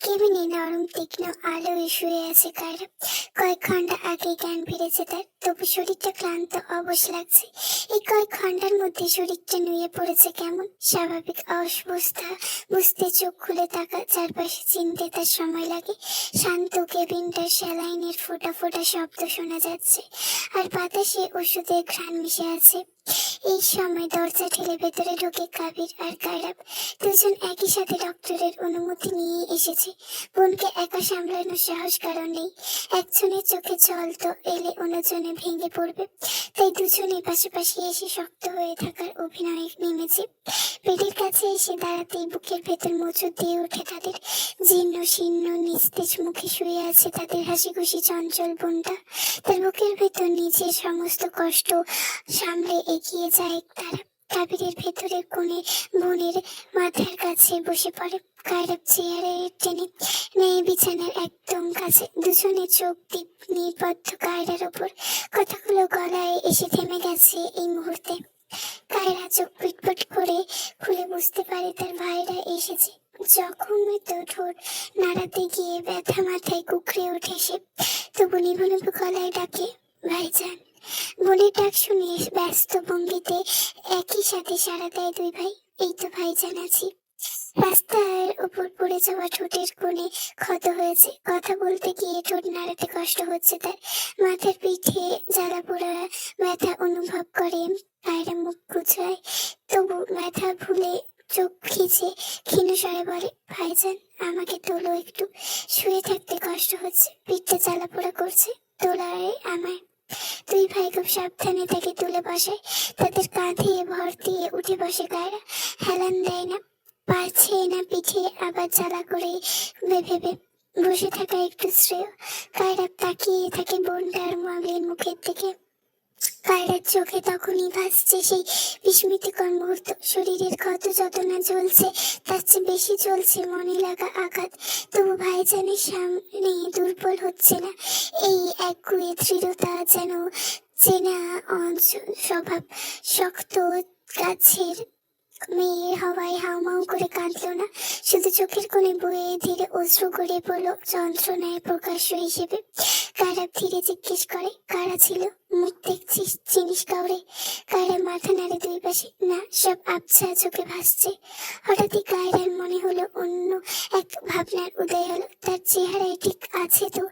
কেবিনে নরম তীক্ষ্ণ আলোয় শুয়ে আছে কায়রা। কয়েক ঘন্টা আগে জ্ঞান ফিরেছে তার, তবু শরীরটা ক্লান্ত, অবশ লাগছে। এই কয়েক ঘন্টার মধ্যে শরীরটা নুয়ে পড়েছে কেমন। স্বাভাবিক অবস্থা বুঝতে চোখ খুলে তাকা, চারপাশে চিনতে তার সময় লাগে। শান্ত কেবিনটার স্যালাইনের ফোঁটা ফোঁটা শব্দ শোনা যাচ্ছে, আর বাতাসে ওষুধের ঘ্রাণ মিশে আছে। এই সময় দরজা ঠেলে ভেতরে ঢোকে কাবির আর কায়রাব। দুজন একই সাথে ডক্টরের অনুমতি নিয়ে এসেছে। বোনকে একা সামলানোর সাহস কারণ নেই। একজনের চোখে জল তো এলে অন্যজনে ভেঙে পড়বে, তাই দুজনে পাশাপাশি এসে শক্ত হয়ে থাকার অভিনয়ে নেমেছে। বেডের কাছে এসে দাঁড়াতেই বুকের ভেতর মোচড় দিয়ে ওঠে তাদের। জীর্ণ শীর্ণ নিস্তেজ মুখে শুয়ে আছে তাদের হাসি খুশি চঞ্চল বোনটা। তার বুকের ভেতর নিজের সমস্ত কষ্ট সামলে এগিয়ে যায় তারা। কাবিরের ভেতরের কোণে বোনের মাথার কাছে বসে পড়ে। কায়রাব চেয়ারে টেনে নেয় বিছানার একদম কাছে। দুজনে চোখ নিবদ্ধ কায়রার ওপর। কথাগুলো গলায় এসে থেমে গেছে এই মুহূর্তে। কায়রা চোখ পিটপিট করে খুলে বুঝতে পারে তার ভাইরা এসেছে। জখমের ঠোঁট নাড়াতে গিয়ে ব্যথা মাথায় কুকড়ে ওঠে সে, তবু নিভু নিভু গলায় ডাকে, ভাইজান। বোনের ডাক শুনে ব্যস্ত ভঙ্গিতে একই সাথে সাড়া দেয় দুই ভাই। এই তো ভাইজান আছি। রাস্তার উপর পড়ে যাওয়া ঠোঁটের কোণে ক্ষত হয়েছে। কথা বলতে গিয়ে ঠোঁট নাড়াতে কষ্ট হচ্ছে তার। মাথার পিঠে জ্বালা পোড়া ব্যথা অনুভব করে। কায়রা মুখ গুছায়, তবু ব্যথা ভুলে চোখ খিচে ক্ষীণ স্বরে বলে, ভাইজান আমাকে তোলো একটু। শুয়ে থাকতে কষ্ট হচ্ছে, পিঠটা জ্বালা পোড়া করছে, তোলায় আমায়। দুই ভাই খুব সাবধানে তাকে তুলে বসায়। তাদের কাঁধে ভর দিয়ে উঠে বসে কায়রা। হেলান দেয় না, পারছে না পিঠে আবার জ্বালা করে ভেবে বসে থাকা একটু শ্রেয়। কায়রা তাকিয়ে থাকে বোনটার মগের মুখের দিকে। কায়রার চোখে তখনই ভাসছে সেই বিস্মৃতিকর মুহূর্ত। শরীরের ক্ষত যত না জ্বলছে, তার চেয়ে বেশি জ্বলছে মনে লাগা আঘাত। তবু ভাইজানের সামনে দুর্বল হচ্ছে না। এই একগুঁয়ে দৃঢ়তা, যেন চেনা স্বভাব। শক্ত গাছের মেয়ের হওয়ায় হাউমাউ করে কাঁদলো না, শুধু চোখের কোণে বয়ে ধীরে অশ্রু গড়িয়ে পড়লো যন্ত্রণায় প্রকাশ্য হিসেবে। কায়রাব ধীরে জিজ্ঞেস করে, কারা ছিল? মুখ দেখছিস, চিনিস কাউরে? কায়রা মাথা নাড়ে দুই পাশে, না, সব আবছা চোখে ভাসছে। হঠাৎই কায়রার মনে হলো অন্য এক ভাবনার উদয় হলো। তার চেহারায় ঠিক আছে তো?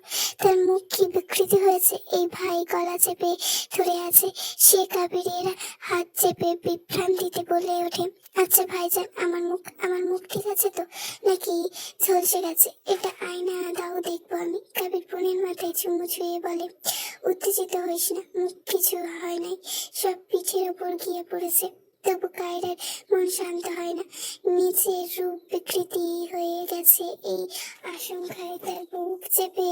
তার মুখ কি বিকৃতি হয়েছে? এই ভাই গলা চেপে ধরে আছে। সে কাবিরের হাত চেপে বিভ্রান্তিতে বলে ওঠে, আচ্ছা ভাইজান, আমার মুখ ঠিক আছে তো, নাকি ঝলসে গেছে? এটা আয়না দাও, দেখবো আমি। কাবির বোনের মাথায় চুমু ছুঁয়ে বলে, উত্তেজিত হইস না, মুখ কিছু হয় নাই, সব পিঠের উপর গিয়ে পড়েছে। তবু কায়রার মন শান্ত হয় না। নিজের রূপ বিকৃতি হয়ে গেছে এই আশঙ্কায় তার বুক চেপে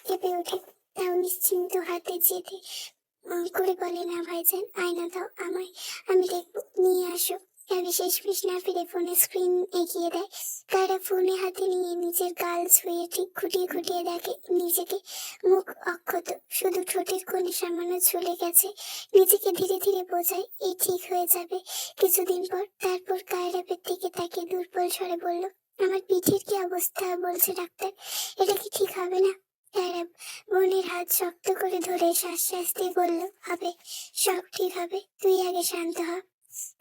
কেঁপে ওঠে। তাও নিশ্চিন্ত হাতে যেতে করে বলে, না ভাইজান, আয়না দাও আমায়, আমি দেখবো, নিয়ে আসো। কাবি শেষমেশ না ফিরে ফোনের স্ক্রিন এগিয়ে দেয়। কায়রা ফোনে হাতে নিয়ে নিজের গাল ছুঁয়ে ঠিক খুঁটিয়ে খুঁটিয়ে দেখে নিজেকে। মুখ অক্ষত, শুধু ঠোঁটের কোণে সামান্য ঝুলে গেছে। নিজেকে ধীরে ধীরে বোঝায় এই ঠিক হয়ে যাবে কিছুদিন পর। তারপর কায়রাবের দিকে তাকে দুর্বল স্বরে বলল, আমার পিঠের কি অবস্থা বলছে ডাক্তার? এটা কি ঠিক হবে না? কায়রাব বোনের হাত শক্ত করে ধরে শ্বাস দিয়ে বলল, হবে, সব ঠিক হবে, তুই আগে শান্ত হ।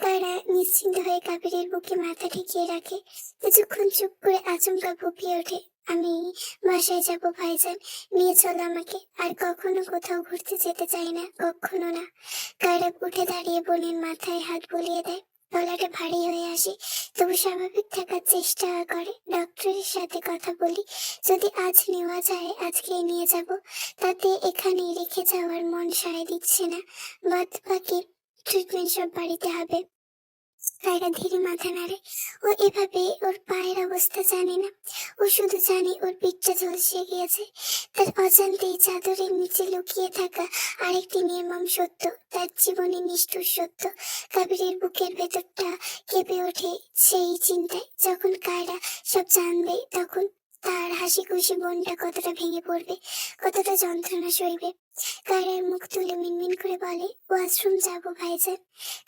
কায়রা নিশ্চিন্ত হয়ে কাবিরের বুকে মাথা ঠেকিয়ে রাখে। কিছুক্ষণ চুপ করে আচমকা ফুপিয়ে ওঠে, আমি বাসায় যাব ভাইজান, নিয়ে চল আমাকে। আর কখনো কোথাও ঘুরতে যেতে চাই না, কখনো না। কায়রা উঠে দাঁড়িয়ে বোনের মাথায় হাত বুলিয়ে দেয়। গলাটা ভারী হয়ে আসে, তবু স্বাভাবিক থাকার চেষ্টা করে। ডক্টরের সাথে কথা বলি, যদি আজ নেওয়া যায় আজকেই নিয়ে যাব। তাতে এখানে রেখে যাওয়ার মন সায় দিচ্ছে না। বাদ বাকি ট্রিটমেন্ট সব বাড়িতে হবে। কায়রা ধীরে মাথা নাড়ে। ও এভাবে ওর পায়ের অবস্থা জানে না। ও শুধু জানে ওর পিঠটা ঝলসে গিয়েছে। তার অজান্তেই চাদরের নিচে লুকিয়ে থাকা আরেকটি নির্মম সত্য, তার জীবনে নিষ্ঠুর সত্য। কাবিরের বুকের ভেতরটা কেঁপে ওঠে সেই চিন্তায়। যখন কায়রা সব জানবে, তখন তার হাসি খুশি মনটা কতটা ভেঙে পড়বে, কতটা যন্ত্রণা সইবে। কায়রার মুখ তুলে মিনমিন করে বলে, ওয়াশরুম যাবো ভাইজান।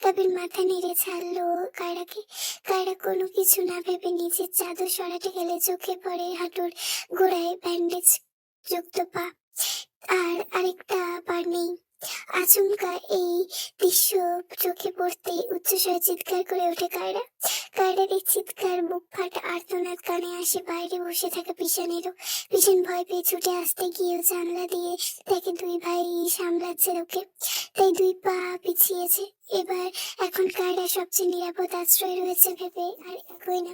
কাবির মাথা নেড়ে ছাড়লো কায়রাকে। কায়রা কোনো কিছু না ভেবে নিজের চাদর সরাতে গেলে চোখে পড়ে হাঁটুর গোড়ায় ব্যান্ডেজ যুক্ত পা, আর আরেকটা পা নেই। আচমকা এই দৃশ্য চোখে পড়তে উচ্চস্বরে চিৎকার করে ওঠে কায়রা। কায়রার এই চিৎকার বুক ফাটা আর্তনাদ কানে আসে বাইরে বসে থাকা পিছনেরও। পিছন ভয় পেয়ে ছুটে আসতে গিয়েও জানলা দিয়ে দেখে দুই ভাই সামলাচ্ছে ওকে, তাই দুই পা পিছিয়েছে। এখন কায়রা সবচেয়ে নিরাপদ আশ্রয় রয়েছে ভেবে আর এগোয় না।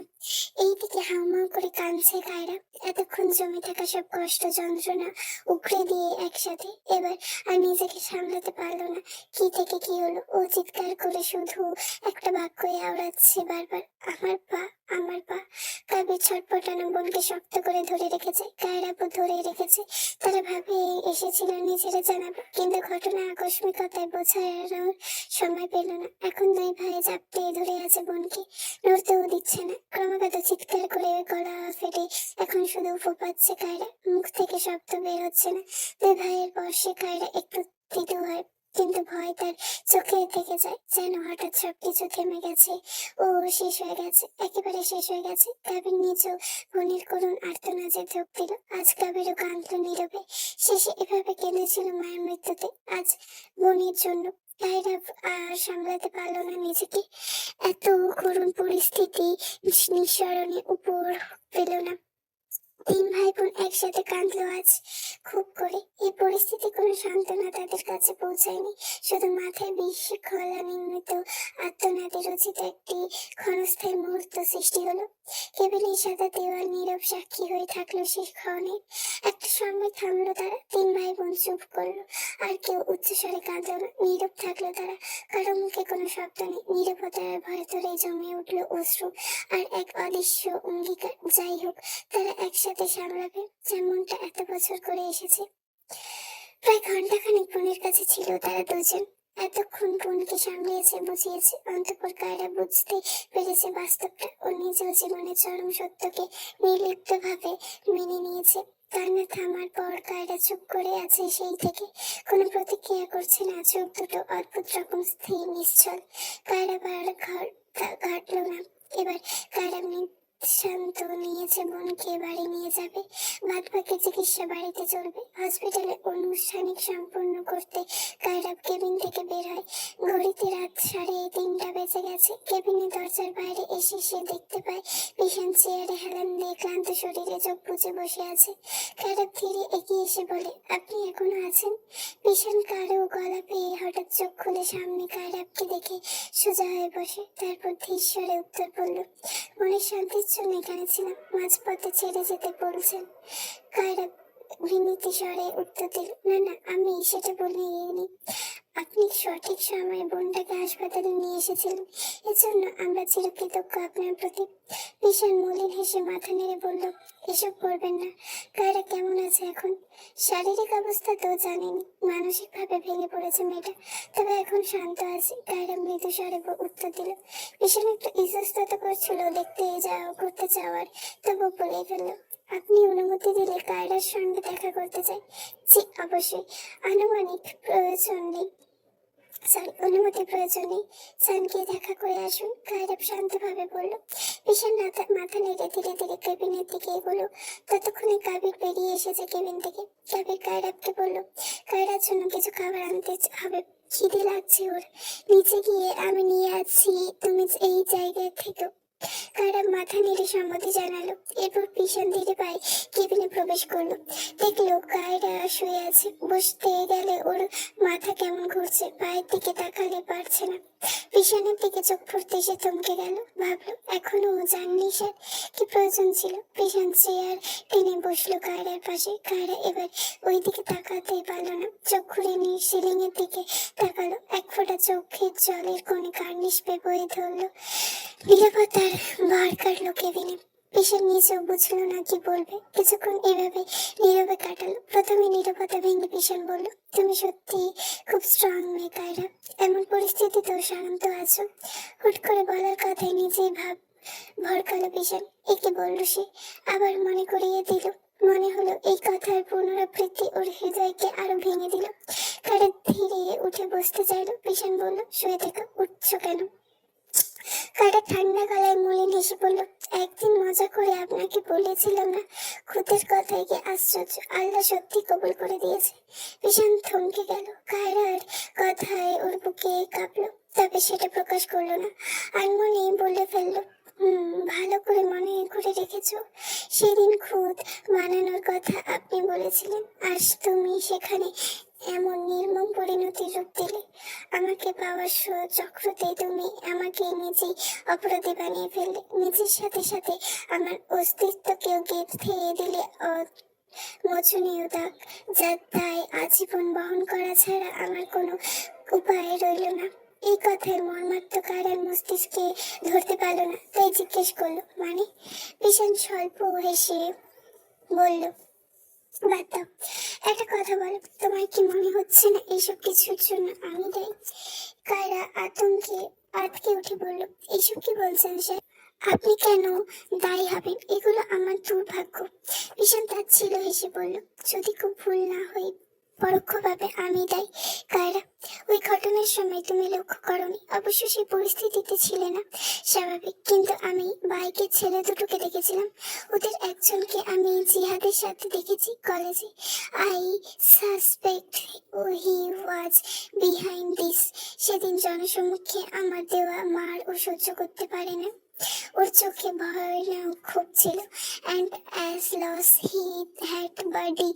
এইদিকে হাউমাউ করে কাঁদছে কায়রা, এতক্ষণ জমে থাকা সব কষ্ট যন্ত্রণা উগরে দিয়ে একসাথে। এবার আর নিজেকে সামলাতে পারলো না। কি থেকে কি হলো, ও চিৎকার করে শুধু একটা বাক্যই আওড়াচ্ছে বারবার, আমার পা, আমার পা। কাবির ছটপটানো বোনকে শক্ত করে ধরে রেখেছে, কায়রাপও ধরে রেখেছে। তারা ভাবে এসেছিল নিজেরা জানাবো, কিন্তু ঘটনা আকস্মিকতায় বোঝানোর সময় পেল না। এখন দুই ভাই জাপটে ধরে আছে বোনকে, নড়তেও দিচ্ছে না। ক্রমাগত চিৎকার করে গলা ফেটে এখন শুধু ফোপাচ্ছে কায়রা, মুখ থেকে শব্দ বের হচ্ছে না। দুই ভাইয়ের বয়সে কায়রা একটু থিতু হয়, কিন্তু ভয় তার চোখে থেকে যায়, যেন হঠাৎ সবকিছু থেমে গেছে। ও শেষ হয়ে গেছে, একেবারে শেষ হয়ে গেছে। কাবির নিজেও বোনের করুণ আর্তনাদে ঢোক দিল। আজ কাবিরও কাঁদল নীরবে। শেষে এভাবে কেঁদেছিল মায়ের মৃত্যুতে, আজ বোনের জন্য। কায়রা আর সামলাতে পারলো না নিজেকে। এত করুণ পরিস্থিতি নিঃসরণে উপর পেল না। তিন ভাই বোন একসাথে কাঁদলো আজ খুব করে। এই পরিস্থিতি কোনো সান্ত্বনা তাদের কাছে পৌঁছায়নি, শুধু মাথায় বিশৃঙ্খলা নির্মিত আত্মনাদে রচিত একটি ক্ষণস্থায়ী মুহূর্ত সৃষ্টি হলো। কেবিনের সাদা দেওয়াল নীরব সাক্ষী হয়ে থাকলো সেই ক্ষণে। একটা সময় থামলো তারা, তিন ভাই বোন চুপ করলো, আর কেউ উচ্চস্বরে কাঁদলো না। নীরব থাকলো তারা, কারো মুখে কোনো শব্দ নেই। নীরবতার ভেতরে জমে উঠলো অশ্রু আর এক অদৃশ্য অঙ্গীকার, যাই হোক তারা একসাথে সামলাবে, যেমনটা এত বছর করে এসেছে। প্রায় ঘন্টাখানেক বোনের কাছে ছিল তারা দুজন। এতক্ষণ বোনকে সামলিয়েছে, বুঝিয়েছে। অন্তঃপর কায়রা বুঝতে পেরেছে বাস্তবটা। ও নিজেও জীবনের চরম সত্যকে নির্লিপ্ত ভাবে মেনে নিয়েছে। কান্না থামার পর কায়রা চুপ করে আছে সেই থেকে, কোনো প্রতিক্রিয়া করছে না। চোখ দুটো অদ্ভুত রকম স্থির নিশ্চল। কায়রা বার ঘাটলো না। এবার কায়রা শান্ত নিয়েছে বোনকে বাড়ি নিয়ে যাবে, বাদ বাকি চিকিৎসা বাড়িতে চলবে। হসপিটালে আনুষ্ঠানিক সম্পন্ন করতে কায়রা কেবিন থেকে বের হয়। ঘড়িতে রাত 3:30 বেজে গেছে। কেবিনের দরজার বাইরে এসে সে দেখতে পায় পিছন চেয়ারে হেলান দিয়ে ক্লান্ত শরীরে চোখ বুজে বসে আছে। কায়রা ধীরে এগিয়ে এসে বলে, আপনি এখনো আছেন? পিছন কারো গলা পেয়ে হঠাৎ চোখ খুলে সামনে কায়রাকে দেখে সোজা হয়ে বসে। তারপর ধীর স্বরে উত্তর বলল, মনের শান্তির জন্য এখানে ছিলাম, মাঝপথে ছেড়ে যেতে বলছেন? কায়রা বিনীত স্বরে উত্তর দিল, না না, আমি সেটা বলিনি। আপনি সঠিক সময়ে বোনটাকে হাসপাতালে নিয়ে এসেছিলেন, এজন্য আমরা চিরকৃতজ্ঞ আপনার প্রতি। ভীষণ মলিন হেসে মাথা নেড়ে বলল, এসব করবেন না। কায়রা কেমন আছে এখন? শারীরিক অবস্থা তো জানেন, মানসিক ভাবে ভেঙে পড়েছে মেয়েটা, তবে এখন শান্ত আছে। কায়রা মৃদু স্বরে উত্তর দিল। ভীষণ একটু ইতস্তত করছিল দেখতে করতে চাওয়ার, তবু বলে ফেলল, আপনি অনুমতি দিলে কায়রার সঙ্গে দেখা করতে চাই। জি অবশ্যই, আনুমানিক প্রয়োজন নেই, অনুমতি প্রয়োজন নেই, চান গিয়ে দেখা করে আসুন। কায়রা শান্তভাবে বলল। ভীষণ মাথা নেড়ে ধীরে ধীরে কেবিনের দিকে এগোলো। ততক্ষণে কাবির বেরিয়ে এসেছে কেবিন থেকে। কাবির কায়রাকে বলল, কায়রার জন্য কিছু খাবার আনতে হবে, খিদে লাগছে ওর। নিচে গিয়ে আমি নিয়ে আসছি, তুমি এই জায়গায় থেকো। কায়রা মাথা নেড়ে সম্মতি জানালো। এরপর পিছন ধীরে পায়ে কেবিনে প্রবেশ করলো। দেখলো কায়রা শুয়ে আছে। বসতে গেলে ওর মাথা কেমন ঘুরছে, পায়ের দিকে তাকালে পারছে না। পিছনের দিকে চোখ পড়তে সে থমকে গেল। ভাবলো এখনো জাননি স্যার কি প্রয়োজন ছিল। পিছন চেয়ার টেনে বসলো কায়রার পাশে। কায়রা এবার ওই দিকে তাকাতে পারলো না, চোখ ঘুরে নিয়ে সিলিং এর দিকে তাকালো। এক ফোঁটা চোখের জলের কোণে কার্নিশ বয়ে ধরলো। নীরবতার ভার কাটলো কেবিনে। পিসের নিচেও বুঝলো না কি বলবে। কিছুক্ষণ এভাবে নীরবে কাটালো। প্রথমে নীরবতা ভেঙে পিসন বলল, তুমি সত্যি খুব স্ট্রং মেয়ে কায়রা, এমন পরিস্থিতিতেও শান্ত আছো। হুট করে বলার কথায় নিজেই ভরকালো বিশাল। একে বলল সে, আবার মনে করিয়ে দিল। মনে হলো এই কথার পুনরাবৃত্তি ওর হৃদয়কে আরো ভেঙে দিল। কারা ধীরে উঠে বসতে চাইলো। বিশাল বলল, শুয়ে থেকে উঠছো কেন? কারা ঠান্ডা গলায় মলিন হেসে বলল, একদিন মজা করে আপনাকে বলেছিলাম না খুদের কথায় কি আশ্চর্য, আল্লাহ সত্যি কবুল করে দিয়েছে। ভীষণ থমকে গেল। কায়রার কথায় ওর বুকে কাঁপলো, তবে সেটা প্রকাশ করলো না। আর মনে বলে ফেললো, ভালো করে মনে করে রেখেছো, সেদিন খুদ মানানোর কথা আপনি বলেছিলেন, আর তুমি সেখানে এমন নির্মম পরিণতির রূপ দিলে। আমাকে পাওয়ার চক্রতে তুমি আমাকে নিজেই অপরাধী বানিয়ে ফেললে। নিজের সাথে সাথে আমার অস্তিত্বকেও গেঁথে দিলে মোচনীয় দাগ, যার দায় আজীবন বহন করা ছাড়া আমার কোনো উপায় রইল না। এই কথায় মর্মার্থ কারার মস্তিষ্কে ধরতে পারলো না, তাই জিজ্ঞেস করলো, মানে? ভীষণ স্বল্প হেসে বলল, বাদ দাও, একটা কথা বলো, তোমার কি মনে হচ্ছে না এইসব কিছুর জন্য আমি দায়ী? কায়রা আতঙ্কে আটকে উঠে বলল, এইসব কি বলছেন স্যার? আপনি কেন দায়ী হবেন? এগুলো আমার দুর্ভাগ্য। ভীষণ তাচ্ছিল হেসে বলল, যদি খুব ভুল না হই পরোক্ষভাবে আমি দায়ী। কায়রা, ওই ঘটনার সময় তুমি লক্ষ্য করনি, অবশ্য সেই পরিস্থিতিতে ছিলে না, স্বাভাবিক, কিন্তু আমি বাইকের ছেলে দুটোকে দেখেছিলাম। ওদের একজনকে আমি জিহাদের সাথে দেখেছি কলেজে। I suspect he was behind this. সেদিন জনসম্মুখে আমার দেওয়া মার ও সহ্য করতে পারে না। ওর চোখে ভয়ানক ক্ষোভ ছিল, and as loss he had body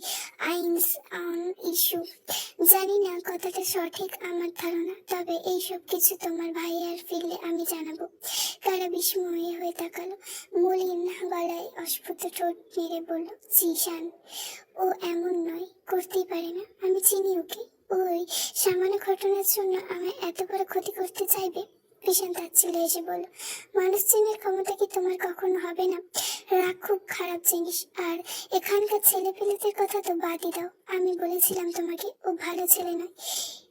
eyes on issue. জানি না কথাটা সঠিক আমার ধারণা, তবে এইসব কিছু তোমার ভাইয়ার ফিরলে আমি জানাবো। কারা বিস্ময়ে হয়ে তাকালো। মলিন গলায় অস্ফুট ঠোঁট নেড়ে বলল, জিশান, ও এমন নয়, করতেই পারে না, আমি চিনি ওকে। ওই সামান্য ঘটনার জন্য আমার এত বড় ক্ষতি করতে চাইবে? ভীষণ তাচ্ছিল এসে বলল, মানুষ চেনার ক্ষমতা কি তোমার কখনো হবে না? রাগ খুব খারাপ জিনিস। আর এখানকার ছেলেপেলেদের কথা তো বাদই দাও, আমি বলেছিলাম তোমাকে ও ভালো ছেলে নয়।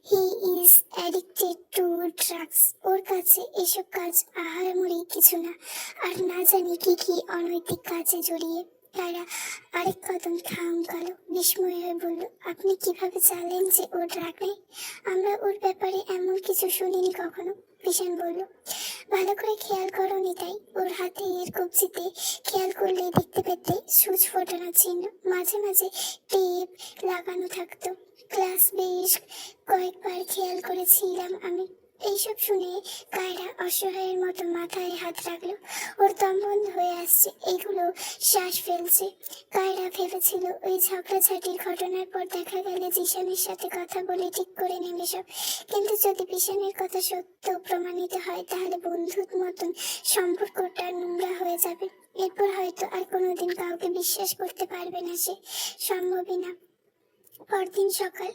He is addicted to drugs. ওর কাছে এসব কাজ আহামরি কিছু না, আর না জানি কি কি অনৈতিক কাজে জড়িয়ে। তারা আরেক কদম থামকালো, বিস্ময় হয়ে বলল, আপনি কিভাবে জানলেন যে ও ড্রাগ নেই? আমরা ওর ব্যাপারে এমন কিছু শুনিনি কখনো। ভীষণ বলল, ভালো করে খেয়াল করোনি তাই? ওর হাতে এর কবজিতে খেয়াল করলে দেখতে পেতে সুচ ফোটানোর চিহ্ন, মাঝে মাঝে টেপ লাগানো থাকতো। ক্লাস বেশ কয়েকবার খেয়াল করেছিলাম আমি। এইসব শুনে কায়রা অসহায়ের মতো মাথায় হাত রাখলো। ওর দম বন্ধ হয়ে আসছে, এগুলো শ্বাস ফেলছে। কায়রা ভেবেছিল ওই ঝগড়াঝাটির ঘটনার পর দেখা গেলে জিশানের সাথে কথা বলে ঠিক করে নেবে সব, কিন্তু যদি বিশানের কথা সত্য প্রমাণিত হয় তাহলে বন্ধুর মতন সম্পর্কটা নোংরা হয়ে যাবে। এরপর হয়তো আর কোনোদিন কাউকে বিশ্বাস করতে পারবে না সে, সম্ভবই না। পরদিন সকাল,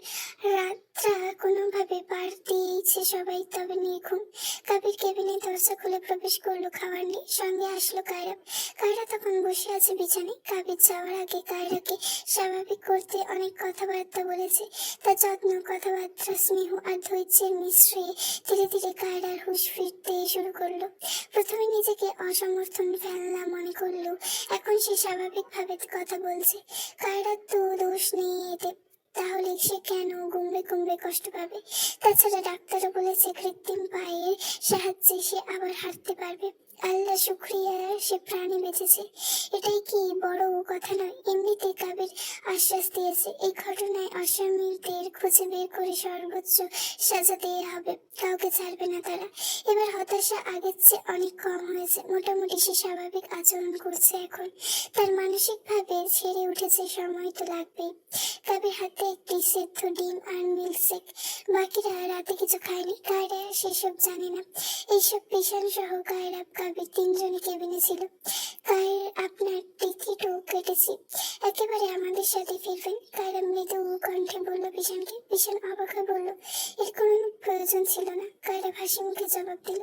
রাতটা কোনোভাবে পার দিয়েছে সবাই, তবে নিয়ে ঘুম। কাবির কেবিনে দরজা খুলে প্রবেশ করলো খাবার নিয়ে, সঙ্গে আসলো কায়রা। কায়রা তখন বসে আছে বিছানায়। কাবির যাওয়ার আগে কায়রাকে স্বাভাবিক করতে অনেক কথাবার্তা বলেছে। তার যত্ন, কথাবার্তা, স্নেহ আর ধৈর্যের মিশ্রে ধীরে ধীরে কায়রার হুঁশ ফিরতে শুরু করলো। প্রথমে নিজেকে অসমর্থন ফেলনা মনে করলো, এখন সে স্বাভাবিকভাবে কথা বলছে। কায়রার তো দোষ নেই এতে, তাহলে সে কেন গুমড়ে গুমড়ে কষ্ট পাবে? তাছাড়া ডাক্তারও বলেছে কৃত্রিম পায়ের সাহায্যে সে আবার হাঁটতে পারবে। আল্লাহ শুক্রিয়া, সে প্রাণে বেঁচেছে, এটাই কি বড় কথা নয়? এমনিতে কাবির আশ্বাস দিয়েছে এই ঘটনায় আসামিদের খুঁজে বের করে সর্বোচ্চ সাজা দেয়া হবে, কাউকে ছাড়বে না তারা। এবার হতাশা আগের চেয়ে অনেক কম হয়েছে, মোটামুটি সে স্বাভাবিক আচরণ করছে এখন। তার মানসিকভাবে ছেড়ে উঠেছে, সময় তো লাগবেই। কাবির হাতে একটি সেদ্ধ ডিম আর মিল্কশেক, বাকিরা রাতে কিছু খায়নি। কায়রা সেসব জানে না। এইসব বিশাল সহ কায়রা কাবির তিনজনই কেবিনে ছিল। কায়ের, আপনার টিকিটও কেটেছি, একেবারে আমাদের সাথে ফিরবেন? কায়রা মৃদু কণ্ঠে বলল বিশানকে। বিশান অবাক হয়ে বলল, এর কোনো প্রয়োজন ছিল না। কায়রা হাসি মুখে জবাব দিল,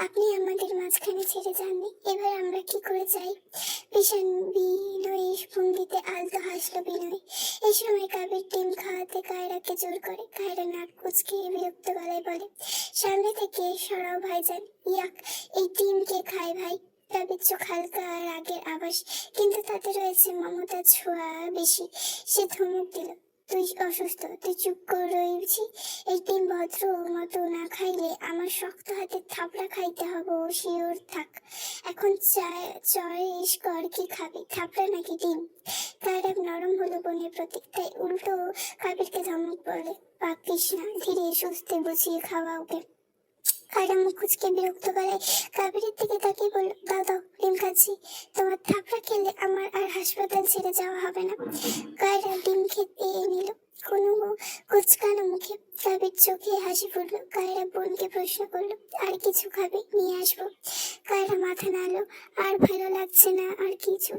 আপনি আমাদের মাঝখানে ছেড়ে যাননি, এবার আমরা কি করে যাই? বিশান বিনয়ী ভঙ্গিতে আলতো হাসলো। বিনয় এই সময় কাবির ডিম খাওয়াতে কায়রাকে জোর করে। কায়রা নাক কুচকে বিরক্ত গলায় বলে, সামনে থেকে সরাও ভাইজান, ইয়াক, এই ডিম কে খায় ভাই? কাবির চোখ হালকা রাগের আভাস, কিন্তু তাতে রয়েছে মমতার ছোঁয়া বেশি। সে ধমক দিল, তুই অসুস্থ, তুই চুপ করে রয়েছি। এই ডিম ভদ্র মতো না খাইলে আমার শক্ত হাতে থাবড়া খাইতে হবে, শিওর থাক। এখন চয়েস কর, কি খাবি, থাবড়া নাকি ডিম? কায়রাব নরম হলো বোনের প্রতি, তাই উল্টো কাবিরকে ধমক বলে, পাকিস না, ধীরে সুস্থে বুঝিয়ে খাওয়া ওকে। কায়রা মুখ কুচকে বিরক্ত গলায় কাবিরের দিকে তাকিয়ে বলল, দাও দাও, ডিম খাচ্ছি। তোমার থাপড়া খেলে আমার আর হাসপাতাল ছেড়ে যাওয়া হবে না। কায়রা ডিম খেতে নিল কোনো কুচকানো মুখে। কাবির চোখে হাসি ফুটলো। কায়রা বোনকে প্রশ্ন করলো, আর কিছু খাবে, নিয়ে আসবো? কায়রা মাথা নাড়লো, আর ভালো লাগছে না আর কিছু।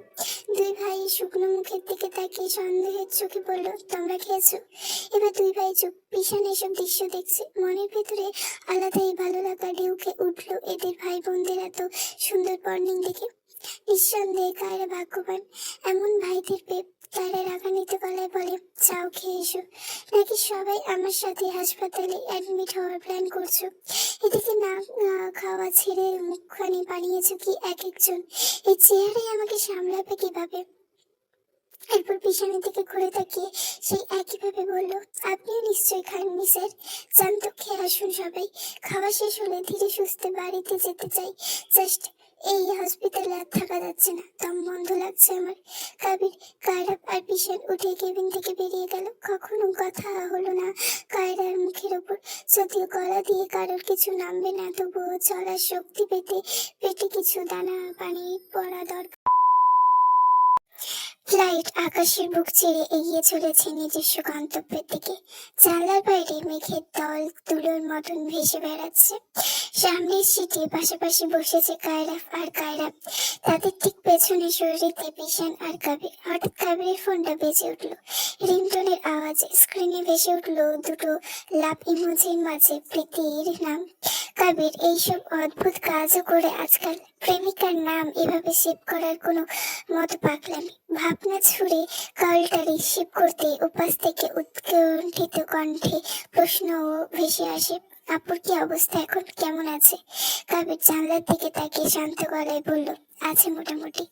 দুই ভাই শুকনো মুখের দিকে তাকিয়ে সন্দেহের চোখে বলল, তোমরা খেয়েছো? এবার দুই ভাই চুপ। পিছনে এসব দৃশ্য দেখছে, মনের ভেতরে আলাদাই ভালো লাগা ঢেউকে উঠলো এদের ভাই বোনদের এত সুন্দর বর্ণিং দেখে। নিঃসন্দেহে কায়রা ভাগ্যবান, এমন ভাইদের পেয়ে। কায়রা রাগান্বিত গলায় বলে, চাও খেয়ে এসো, নাকি সবাই আমার সাথে হাসপাতালে অ্যাডমিট হওয়ার প্ল্যান করছো? এদিকে না খাওয়া ছেড়ে মুখখানি বানিয়েছো কি এক একজন, এই চেহারাই আমাকে সামলাবে কিভাবে? এরপর পিছনের দিকে ঘুরে তাকিয়ে সেই একইভাবে বলল, আপনিও নিশ্চয়ই খাননি স্যার, চান তো খেয়ে আসুন সবাই। খাওয়া শেষ হলে ধীরে সুস্থে বাড়িতে যেতে চাই, জাস্ট এই হসপিটালে আর থাকা যাচ্ছে না, দম বন্ধ লাগছে আমার। কাবির, কায়রাব আর পিছন উঠে কেবিন থেকে বেরিয়ে গেল। কখনো কথা হলো না কায়রার মুখের ওপর, যদিও গলা দিয়ে কারোর কিছু নামবে না, তবুও চলার শক্তি পেতে পেটে কিছু দানা পানি পড়া দরকার। ফ্লাইট আকাশের বুক চিরে এগিয়ে চলেছে নিজস্ব গন্তব্যের দিকে। জানলার বাইরে মেঘের দল তুলোর মতন ভেসে বেড়াচ্ছে। সামনের সিটে পাশাপাশি বসেছে কায়রাফ আর কায়রাব, তাদের ঠিক পেছনে শরীরে বিশান আর কাবির। হঠাৎ কাবিরের ফোনটা বেজে উঠলো। রিংটোনের আওয়াজে স্ক্রিনে ভেসে উঠলো দুটো লাভ ইমোজির মাঝে প্রীতির নাম। কাবির এইসব অদ্ভুত কাজও করে আজকাল, প্রেমিকার নাম এভাবে সেভ করার কোনো মত পাগলামি। ভাবনা ছুড়ে কলটা রিসিভ করতে উপাস থেকে উৎকণ্ঠিত কণ্ঠে প্রশ্ন ভেসে আসে, আপুর কি অবস্থা এখন, কেমন আছে? কাবির জানলার দিকে তাকিয়ে শান্ত গলায় বলল, আছে মোটামুটি।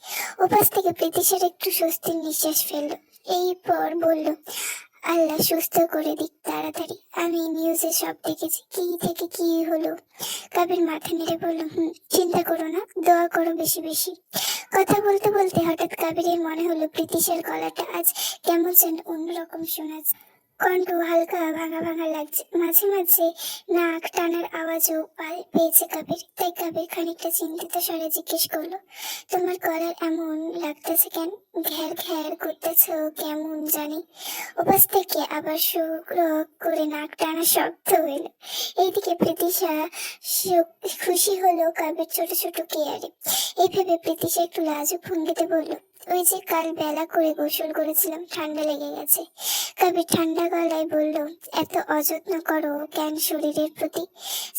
উপাস থেকে প্রীতিশের একটু স্বস্তির নিঃশ্বাস ফেললো। এরপর বলল, আল্লাহ সুস্থ করে দিক তাড়াতাড়ি, আমি নিউজে সব দেখেছি, কি থেকে কি হলো। কাবির মাথা নেড়ে বলল, চিন্তা করো না, দোয়া করো বেশি বেশি। কথা বলতে বলতে হঠাৎ কাবিরের মনে হলো প্রীতিশের গলাটা আজ কেমন যেন অন্যরকম শোনাচ্ছে, কণ্ঠ হালকা ভাঙা ভাঙা লাগছে, মাঝে মাঝে নাক টানার আওয়াজও পেয়েছে কাবির। তাই কাবির খানিকটা চিন্তিত স্বরে জিজ্ঞেস করলো, তোমার গলার এমন লাগতেছে কেন, ঘ্যার ঘ্যার করতেছো কেমন জানি। উপাস থেকে আবার শুকনো করে নাক টানা শব্দ হইলো। এইদিকে প্রীতিশা খুশি হলো কাবির ছোট ছোট কেয়ারে। এই ভেবে প্রীতিশা একটু লাজুক ভঙ্গিতে বলল, ওই যে কাল বেলা করে গোসল করেছিলাম, ঠান্ডা লেগে গেছে। কাবির ঠান্ডা গলায় বলল, এত অযত্ন করো কেন শরীরের প্রতি?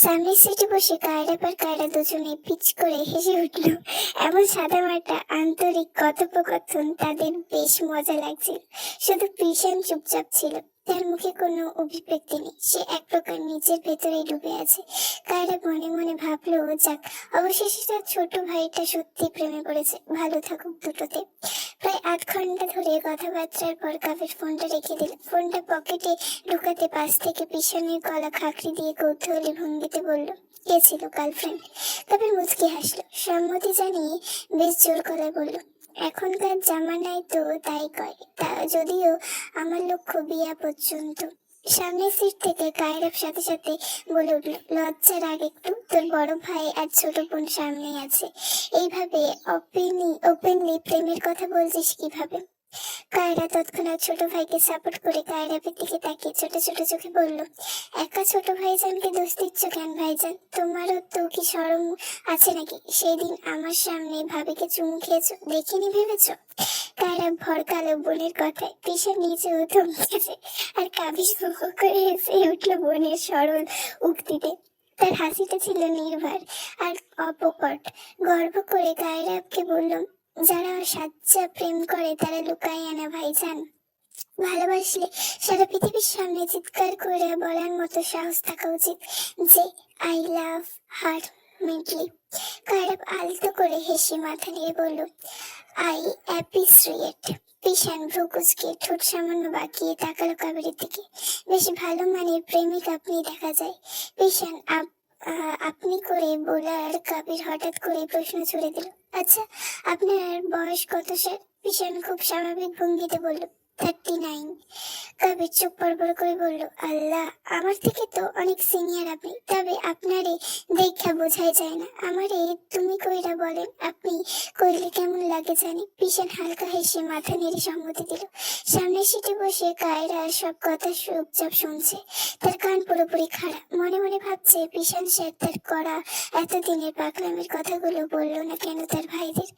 সামনের সিটে বসে কায়রাব আর কায়রা দুজনে পিচ করে হেসে উঠল। এমন সাদামাটা আন্তরিক কথোপকথন তাদের বেশ মজা লাগছিল। শুধু পিশান চুপচাপ ছিল, তার মুখে কোনো অভিব্যক্তি নেই, সে এক প্রকার নিজের ভেতরেই ডুবে আছে। কায়রা মনে মনে ভাবলো, যাক, অবশেষে তার ছোট ভাইটা সত্যি প্রেমে পড়েছে, ভালো থাকুক দুটোতে। প্রায় 8 ঘন্টা ধরে কথাবার্তার পর কাবির ফোনটা রেখে দিল। ফোনটা পকেটে ঢুকাতে পাশ থেকে পিছনের গলা খাকড়ি দিয়ে কৌতূহলী ভঙ্গিতে বলল, কে ছিল, গার্লফ্রেন্ড? কাবির মুচকি হাসলো, সম্মতি জানিয়ে বেশ জোর গলায় বলল, এখনকার জামানায় তো তাই কয়, তা যদিও আমার লক্ষ্য বিয়া পর্যন্ত। সামনের সিট থেকে কায়রাব সাথে সাথে বলে উঠল, লজ্জার আগে একটু, তোর বড় ভাই আর ছোট বোন সামনে আছে, এইভাবে ওপেনলি প্রেমের কথা বলছিস কিভাবে? কায়রা তৎক্ষণাৎ ছোট ভাইকে সাপোর্ট করে কায়রাবের দিকে তাকিয়ে ছোট ছোট চোখে বলল, একা ছোট ভাইজানকে দোষ দিচ্ছ কেন ভাইজান? তোমারও তো কি শরম আছে নাকি? সেদিন আমার সামনে ভাবিকে চুমু খেয়েছো, দেখিনি ভেবেছো? কায়রা ভরকালো বোনের কথায় পিসের নিচে থমকেছে, আর কাবিজ করে হেসে উঠলো বোনের সরল উক্তিতে। তার হাসিটা ছিল নির্ভর আর অপকট। গর্ব করে কায়রাবকে বলল, যারা সাচ্চা প্রেম করে তারা লুকায় না ভাইজান, ভালোবাসলে সারা পৃথিবীর সামনে চিৎকার করে বলার মতো সাহস থাকা উচিত যে আই লাভ হার। মেন্টলি। কায়রাপ আলতো করে হেসে মাথা নিয়ে বলল, আই অ্যাপ্রিসিয়েট। পিশান ভ্রু কুচকে ঠোঁট সামান্য বাঁকিয়ে তাকালো কাবেরের দিকে। বেশ ভালো মানের প্রেমিক আপনি দেখা যায়। পিশান আপনি করে বলার কাবির হঠাৎ করে প্রশ্ন ছুড়ে দিল, আচ্ছা আপনার বয়স কত স্যার? পিশান খুব স্বাভাবিক ভঙ্গিতে বলল, 39। কাবির চোখ বড় করে বলল, আল্লাহ, আমার থেকে তো অনেক সিনিয়র আপনি, তবে আপনারে দেখা বোঝাই যায় না। আমারে তুমি কইরা বলেন, আপনি কইলে কেমন লাগে জানি। পিশান হালকা হেসে মাথা নেড়ে সম্মতি দিল। সামনের সিটে বসে কায়রা সব কথা চুপচাপ শুনছে। তার কান পুরোপুরি খাড়া। মনে মনে ভাবছে, পিশান স্যার তার করা এতদিনের পাগলামির কথাগুলো বললো না কেন তার ভাইদের।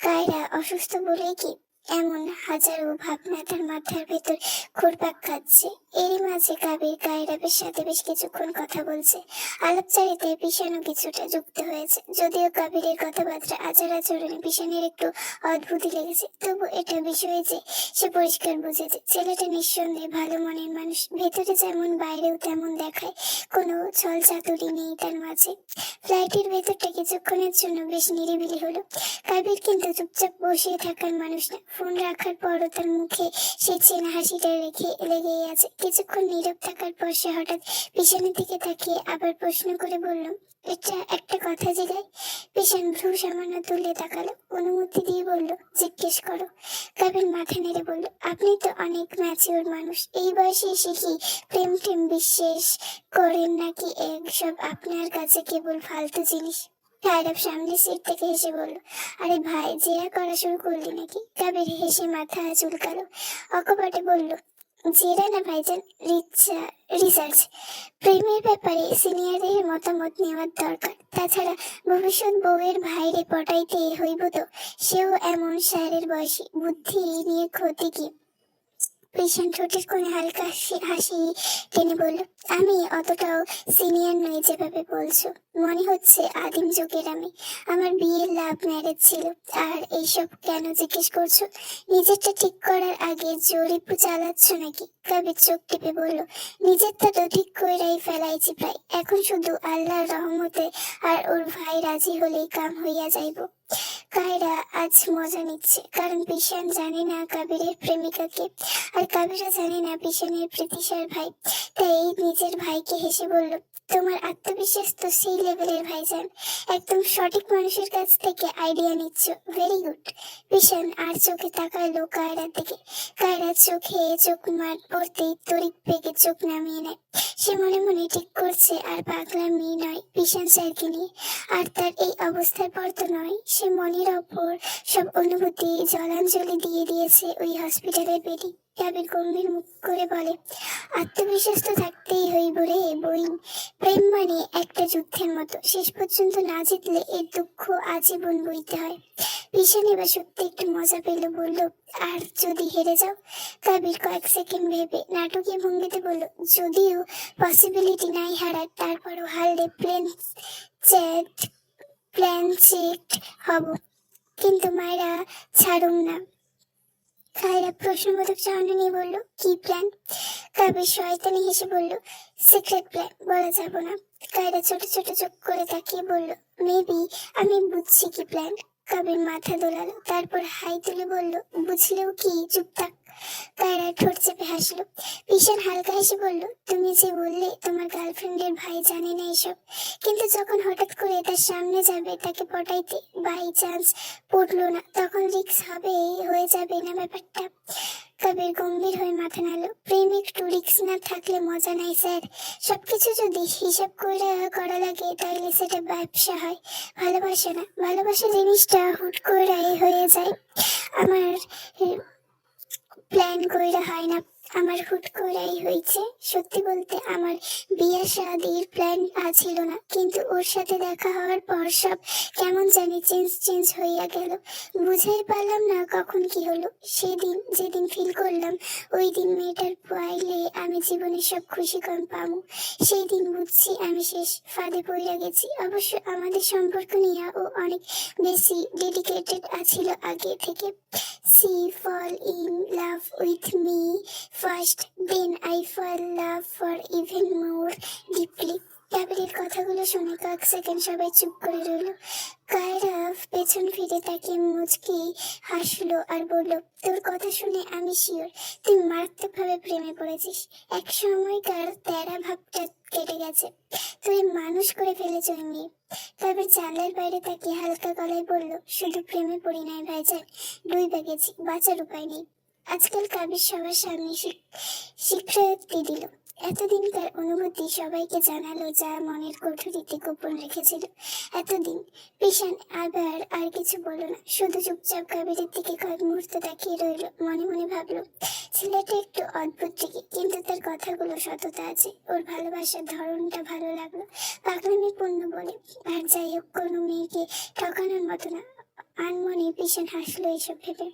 কায়রা অসুস্থ বলেই কি এমন হাজারো ভাবনা তার মাথার ভেতর ঘুরপাক খাচ্ছে। এরই মাঝে কাবির কায়রাবের সাথে বেশ কিছুক্ষণ কথা বলছে। আলাপচারিতে পিশানও কিছুটা যুক্ত হয়েছে। যদিও কাবিরের কথাবার্তা আচার আচরণে পিশানের একটু অদ্ভুতই লেগেছে, তবু এটা বিষয় যে সে পরিষ্কার বুঝেছে ছেলেটা নিঃসন্দেহে ভালো মনের মানুষ। ভেতরে যেমন বাইরেও তেমন দেখায়, কোনো ছল চাতুরি নেই তার মাঝে। ফ্লাইটের ভেতরটা কিছুক্ষণের জন্য বেশ নিরিবিলি হলো। কাবির কিন্তু চুপচাপ বসে থাকার মানুষ না। ফোন রাখার পরও তার মুখে সেই চেনা হাসিটা লেগেই আছে। কিছুক্ষণ নীরব থাকার পর সে হঠাৎ পিছনের দিকে তাকিয়ে আবার প্রশ্ন করে বলল, এটা একটা কথা জিগাই। পিছন ভ্রু সামান্য তুলে তাকালো, অনুমতি দিয়ে বলল, জিজ্ঞেস করো। কাবির মাথা নেড়ে বলল, আপনি তো অনেক ম্যাচিওর মানুষ, এই বয়সে এসে কি প্রেম টেম বিশ্বাস করেন নাকি এসব আপনার কাছে কেবল ফালতু জিনিস? কায়রাব সামনের সিট থেকে হেসে বলল, আরে ভাই, জেরা করা শুরু করলি নাকি? কাবির হেসে মাথা চুলকালো, অকপটে বলল, জেরা না ভাইজান, রিসার্চ। প্রেমের ব্যাপারে সিনিয়রদের মতামত নেওয়ার দরকার। তাছাড়া ভবিষ্যৎ বউয়ের ভাইরে পটাইতে হইব তো, সেও এমন স্যারের বয়সী, বুদ্ধি নিয়ে ক্ষতি কি? পেশেন্ট ঠোঁটের কোণে হালকা হাসি টেনে বলল, আমি অতটাও সিনিয়র নই যেভাবে বলছো। মনে হচ্ছে আদিম যুগের আমি। আমার বিয়ের লাভ ম্যারেজ ছিল। আর এইসব কেন জিজ্ঞেস করছো? নিজেরটা ঠিক করার আগে জরিপ চালাচ্ছ নাকি? কাবির চোখ টিপে বলল, নিজেরটা তো ঠিক কইরাই ফেলাইছি প্রায়। এখন শুধু আল্লাহর রহমতে আর ওর ভাই রাজি হলেই কাম হইয়া যাইব। কায়রা আজ মজা নিচ্ছে, কারণ পিশান জানে না কাবিরের প্রেমিকাকে, আর কাবিরা জানে না পিশানের প্রীতিশার ভাই। তাই নিজের ভাইকে হেসে বলল, তোমার আত্মবিশ্বাস তো সেই লেভেলের ভাইজান, একদম সঠিক মানুষের কাছ থেকে আইডিয়া নিচ্ছ, ভেরি গুড। পিশান আর চোখে তাকালো কায়রার দিকে। কায়রার চোখে চোখ মার পড়তেই তড়িৎ বেগে চোখ নামিয়ে নেয়। সে মনে মনে ঠিক করছে আর পাগলামি নয় পিশান স্যারকে নিয়ে। আর তার এই অবস্থার পর তো নয়, সে মনের ওপর সব অনুভূতি জলাঞ্জলি দিয়ে দিয়েছে ওই হসপিটালের বেডি। কাবির গম্ভীর মুখ করে বলে, আত্মবিশ্বাস তো থাকতেই হইব রে বইন। প্রেম মানে একটা যুদ্ধের মতো, শেষ পর্যন্ত না জিতলে এর দুঃখ আজীবন বইতে হয়। পিছনে এবার সত্যি একটু মজা পেল, বলল, আর যদি হেরে যাও? কাবির কয়েক সেকেন্ড ভেবে নাটকীয় ভঙ্গিতে বলল, যদিও পসিবিলিটি নাই হারার, তারপরও হারলে প্ল্যান চেট হব, কিন্তু মায়েরা ছাড়ুম না। কায়রা প্রশ্নবোধক চাহনি নিয়ে বলল, কি প্ল্যান? কাবির শয়তানি হেসে বলল, সিক্রেট প্ল্যান, বলা যাব না। কায়রা ছোট ছোট চোখ করে তাকিয়ে বলল, মেবি আমি বুঝছি কি প্ল্যান। কাবির মাথা দোলালো, তারপর হাই তুলে বলল, বুঝলেও কি, চুপ থাক। কায়রা ঠোঁট চেপে হাসলো। পিশান হালকা হেসে বলল, তুমি যে বললে তোমার গার্লফ্রেন্ডের ভাই জানে না এসব, কিন্তু যখন হঠাৎ করে তার সামনে যাবে তাকে পটাইতে, বাই চান্স পড়লো না, তখন রিস্ক হয়ে যাবে না ব্যাপারটা? কাবির গম্ভীর হয়ে মাথা নাড়ল, প্রেম একটু রিস্ক না থাকলে মজা নাই স্যার। সবকিছু যদি হিসাব করে করা লাগে তাহলে সেটা ব্যবসা হয়, ভালোবাসা না। ভালোবাসা জিনিসটা হুট করে হয়ে যায়। আমার প্ল্যান কইরা হয় না, আমার হুট করেই হয়েছে। সত্যি বলতে আমার বিয়ে শাদির প্ল্যান ছিল না, কিন্তু ওর সাথে দেখা হওয়ার পর সব কেমন জানি চেঞ্জ হইয়া গেল। বুঝাই পারলাম না কখন কি হলো। যেদিন ফিল করলাম ওই দিন মেয়েটার পাইলে আমি জীবনে সব খুশি কম পাবো, সেই দিন বুঝছি আমি শেষ, ফাঁদে পড়িয়া গেছি। অবশ্য আমাদের সম্পর্ক নিয়ে ও অনেক বেশি ডেডিকেটেড আছিল আগে থেকে। She fall in love with me first, then I fall love for even more deeply. কাবেরীর কথাগুলো শুনে কয়েক সেকেন্ড সবাই চুপ করে রইল। কায়রা পেছন ফিরে তাকিয়ে মুচকি হাসলো আর বলল, তোর কথা শুনে আমি শিওর তুই মারাত্মকভাবে প্রেমে পড়েছিস। এক সময়কার তেরা ভাবটা কেটে গেছে, তুই মানুষ করে ফেলেছ ওই মেয়ে। তারপর জানলার বাইরে তাকিয়ে হালকা গলায় বলল, শুধু প্রেমে পড়ি নাই ভাইজান, ডুইবা গেছি, বাঁচার উপায় নেই। আজকাল কাবির সবার সামনে স্বীকৃতি দিল, এতদিনকার অনুভূতি সবাইকে জানালো যা মনের কোঠরিতে গোপন রেখেছিল এতদিন। পিশান আবার আর কিছু বলল না, শুধু চুপচাপ কাবিরের দিকে কয়েক মুহূর্ত তাকিয়ে রইল। মনে মনে ভাবলো, ছেলেটা একটু অদ্ভুত ঠিকই, কিন্তু তার কথাগুলো সততা আছে। ওর ভালোবাসার ধরনটা ভালো লাগলো, পাগলামি পূর্ণ বলে। আর যাই হোক, কোনো মেয়েকে ঠকানোর মতো না। আনমনে পিশান হাসলো এসব ভেবে।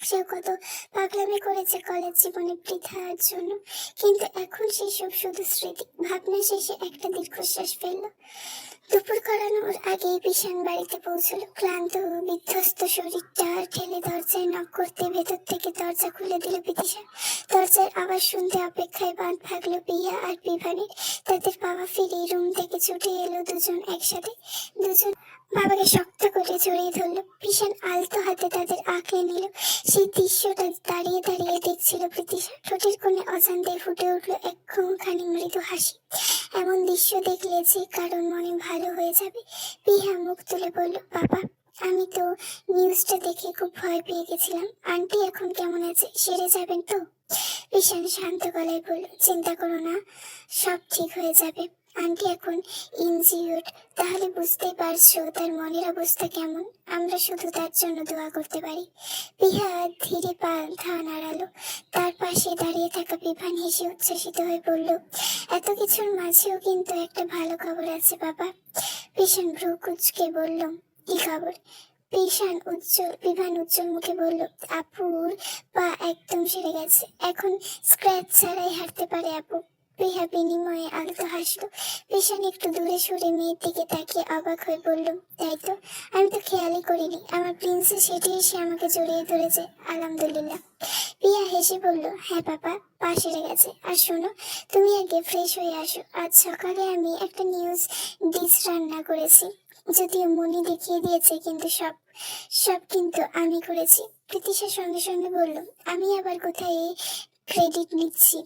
সে কত পাগলামি করেছে কলেজ জীবনে বৃথার জন্য, কিন্তু এখন সেসব শুধু স্মৃতি। ভাবনা শেষে একটা দীর্ঘশ্বাস ফেলল। দুপুর করানোর আগেই পিশান বাড়িতে পৌঁছলো। ক্লান্ত বিধ্বস্ত শরীরটা ঠেলে দরজায় নক করতে ভেতর থেকে দরজা খুলে দিল বিদিশা। দরজার আওয়াজ শুনতে অপেক্ষায় বাঁধ ভাগলো পিয়া আর বিভানের। তাদের বাবা ফিরে রুম থেকে ছুটে এলো দুজন একসাথে। দুজন বাবাকে শক্ত করে জড়িয়ে ধরলো। পিশান আলতো হাতে তাদের আঁকড়ে নিল। সেই দৃশ্যটা দাঁড়িয়ে দাঁড়িয়ে দেখছিল প্রীতিশা। ঠোঁটের কোণে অজান্তে ফুটে উঠলো একখানি মৃদু হাসি। এমন দৃশ্য দেখলে যে কারণ মনে ভালো হয়ে যাবে। পিহা মুখ তুলে বলল, বাবা আমি তো নিউজটা দেখে খুব ভয় পেয়ে গেছিলাম, আন্টি এখন কেমন আছে, সেরে যাবেন তো? পিশান শান্ত গলায় বলল, চিন্তা করো না, সব ঠিক হয়ে যাবে। আন্টি এখন ইনজিউর্ড, তাহলে বুঝতেই পারছো তার মনের অবস্থা কেমন। আমরা শুধু তার জন্য দোয়া করতে পারি। পিহা ধীরে পা নাড়ালো। তার পাশে দাঁড়িয়ে থাকা বিভান হেসে উচ্ছ্বসিত হয়ে বলল, এত কিছুর মাঝেও কিন্তু একটা ভালো খবর আছে বাবা। পিশান ভ্রু কুঁচকে বলল, কি খবর? বিভান উজ্জ্বল মুখে বলল, আপুর পা একদম সেরে গেছে, এখন স্ক্র্যাচ ছাড়াই হাঁটতে পারে আপু। পিহা বিনিময়ে আলতো হাসলো। পিশান একটু দূরে সরে মেয়ের দিকে তাকিয়ে অবাক হয়ে বলল, তাই তো, আমি তো খেয়ালই করিনি। আমার প্রিন্সেস হেঁটে এসে আমাকে জড়িয়ে ধরেছে, আলহামদুলিল্লাহ। পিয়া হেসে বলল, হ্যাঁ বাবা, পা সেরে গেছে। আর শোনো, তুমি আগে ফ্রেশ হয়ে আসো। আজ সকালে আমি একটা নিউজ ডিশ রান্না করেছি, যদিও মনি দেখিয়ে দিয়েছে, কিন্তু সব সব কিন্তু আমি করেছি। প্রীতিশার সঙ্গে সঙ্গে বলল, আমি আবার কোথায় ক্রেডিট নিচ্ছি?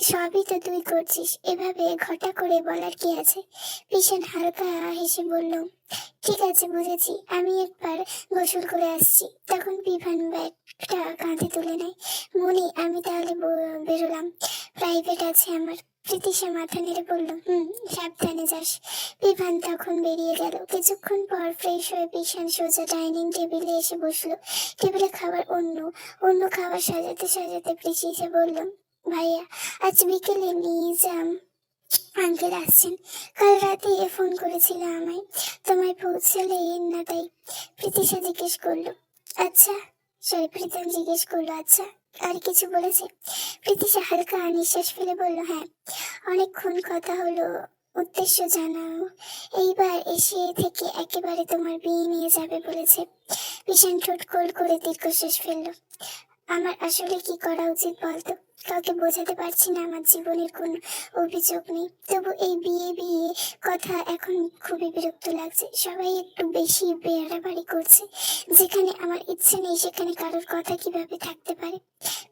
সবই তো তুই করছিস, এভাবে ঘটা করে বলার কি আছে? পিশান হালকা হেসে বলল, ঠিক আছে বুঝেছি, আমি একবার গোসল করে আসছি। তখন বিভান ব্যাগটা কাঁধে তুলে নেয়। মনি, আমি তাহলে বেরোলাম, প্রাইভেট আছে আমার। প্রীতিশা মাথা নেড়ে বলল, সাবধানে যাস। বিভান তখন বেরিয়ে গেল। কিছুক্ষণ পর ফ্রেশ হয়ে পিশান সোজা ডাইনিং টেবিলে এসে বসলো। টেবিলে খাবার অন্য খাবার সাজাতে সাজাতে প্রীতিশা বলল, ভাইয়া আজ বিকেলে নিজাম আঙ্কেল আসছেন, কাল রাতে ফোন করেছিল আমায়, তোমায় পৌঁছালে না তাই। প্রীতিশা জিজ্ঞেস করলো, আচ্ছা, প্রীতম জিজ্ঞেস করলো, আচ্ছা আর কিছু বলেছে? প্রীতিশা হালকা নিঃশ্বাস ফেলে বলল, হ্যাঁ, অনেকক্ষণ কথা হলো, উদ্দেশ্য জানাও, এইবার এসে থেকে একেবারে তোমার বিয়ে নিয়ে যাবে বলেছে। ভীষণ ঠোঁট কোল করে দীর্ঘশ্বাস ফেললো। আমার আসলে কি করা উচিত বলতো? কাউকে বোঝাতে পারছি না আমার জীবনের কোনো অভিযোগ নেই, তবু এই বিয়ে বিয়ে কথা এখন খুবই বিরক্ত লাগছে। সবাই একটু বেশি বেড়াবাড়ি করছে, যেখানে আমার ইচ্ছে নেই সেখানে কারোর কথা কিভাবে থাকতে পারে।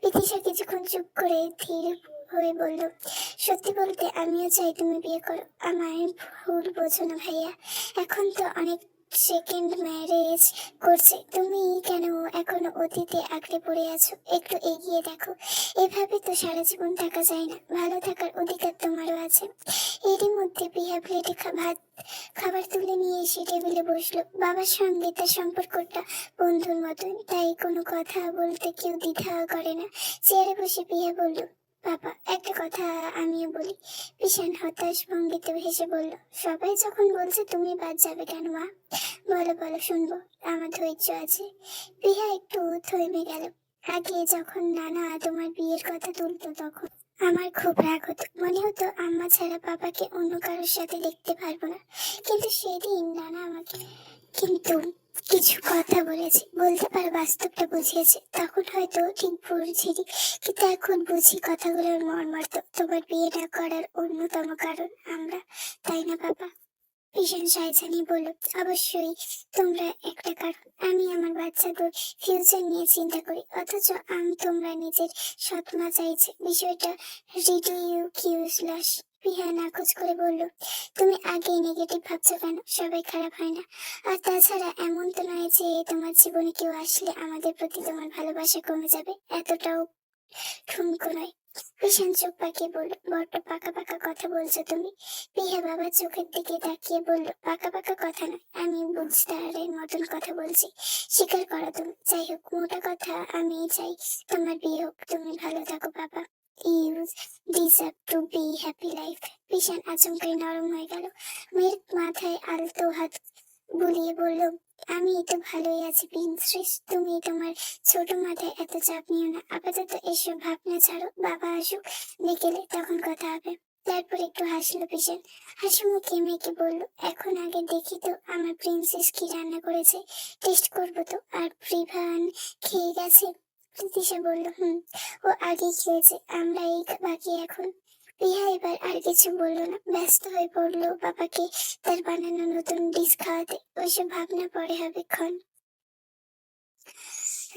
বিদিশা কিছুক্ষণ চুপ করে ধীরে হয়ে বলল, সত্যি বলতে আমিও চাই তুমি বিয়ে করো। আমায় ভুল বোঝো না ভাইয়া, এখন তো অনেক সেকেন্ড ম্যারেজ করছে, তুমি কেন এখনো অতীতে আঁকড়ে পড়ে আছো? একটু এগিয়ে দেখো, এভাবে তো সারা জীবন থাকা যায় না, ভালো থাকার অধিকার তোমারও আছে। এরই মধ্যে পিয়া প্লেটে খাবার তুলে নিয়ে এসে টেবিলে বসলো। বাবার সঙ্গে তার সম্পর্কটা বন্ধুর মতন, তাই কোনো কথা বলতে কেউ দ্বিধা করে না। চেয়ারে বসে পিয়া বলল, বাবা একটা কথা আমিও বলি। পিশান হতাশ ভঙ্গিতে হেসে বলল, সবাই যখন বলছে তুমি বাদ যাবে কেন মা? বলো বলো, শুনবো, আমার ধৈর্য আছে। পিয়া একটু থমে গেল। আগে যখন নানা তোমার বিয়ের কথা তুলতো তখন আমার খুব রাগ হতো, মনে হতো আম্মা ছাড়া বাবাকে অন্য কারোর সাথে দেখতে পারবো না। কিন্তু সেদিন নানা আমাকে কিন্তু কিছু কথা বলেছে, বলতে পারো বাস্তবটা বুঝিয়েছে, তখন হয়তো ঠিক বুঝিনি, কিন্তু এখন বুঝি কথাগুলোর মর্মার্থ। তোমার বিয়ে না করার অন্যতম কারণ আমরা, তাই না বাবা? ভীষণ সাইজানি বলল, অবশ্যই তোমরা একটা কারণ। আমি আমার বাচ্চাদের ফিউচার নিয়ে চিন্তা করি, অথচ তোমরা নিজের সৎমা চাইছে। বিষয়টা রিডিকিউলাস। পিহা নাকচ করে বলল, তুমি আগেই নেগেটিভ ভাবছো কেন? সবাই খারাপ হয় না। আর তাছাড়া এমন তো নয় যে তোমার জীবনে কেউ আসলে আমাদের প্রতি তোমার ভালোবাসা কমে যাবে, এতটাও ঠুনকো নয়। ঈশান চোখ পাকিয়ে বলল, বড্ড পাকা পাকা কথা বলছো তুমি। পিহা বাবার চোখের দিকে তাকিয়ে বলল, পাকা পাকা কথা নয়, আমি বুঝদারের মতন কথা বলছি। স্বীকার করো তুমি। যাই হোক, মোটা কথা, আমি চাই তোমার বিয়ে হোক। তুমি ভালো থাকো বাবা। You deserve to be happy life. Ishan আচমকাই নরম হয়ে গেল। মেয়ের মাথায় আলতো হাত বুলিয়ে বলল, আমি তো ভালোই আছি প্রিন্সেস, তুমি তোমার ছোট মাথায় এত চাপ নিও না। আপাতত এসব ভাবনা ছাড়ো, বাবা আসুক বিকেলে, তখন কথা হবে। তারপর একটু হাসলো পিছন, হাসি মুখে মেয়েকে বলল, এখন আগে দেখি তো আমার প্রিন্সেস কি রান্না করেছে, টেস্ট করবো তো। আর প্রিভান খেয়ে গেছে? প্রীতিশা বলল, ও আগেই খেয়েছে, আমরা এই বাকি এখন। রিহা এবার আর কিছু বললো না, ব্যস্ত হয়ে পড়লো বাবাকে তার বানানো নতুন ডিশ খাওয়াতে। ওইসব ভাবনা পরে হবে ক্ষণ।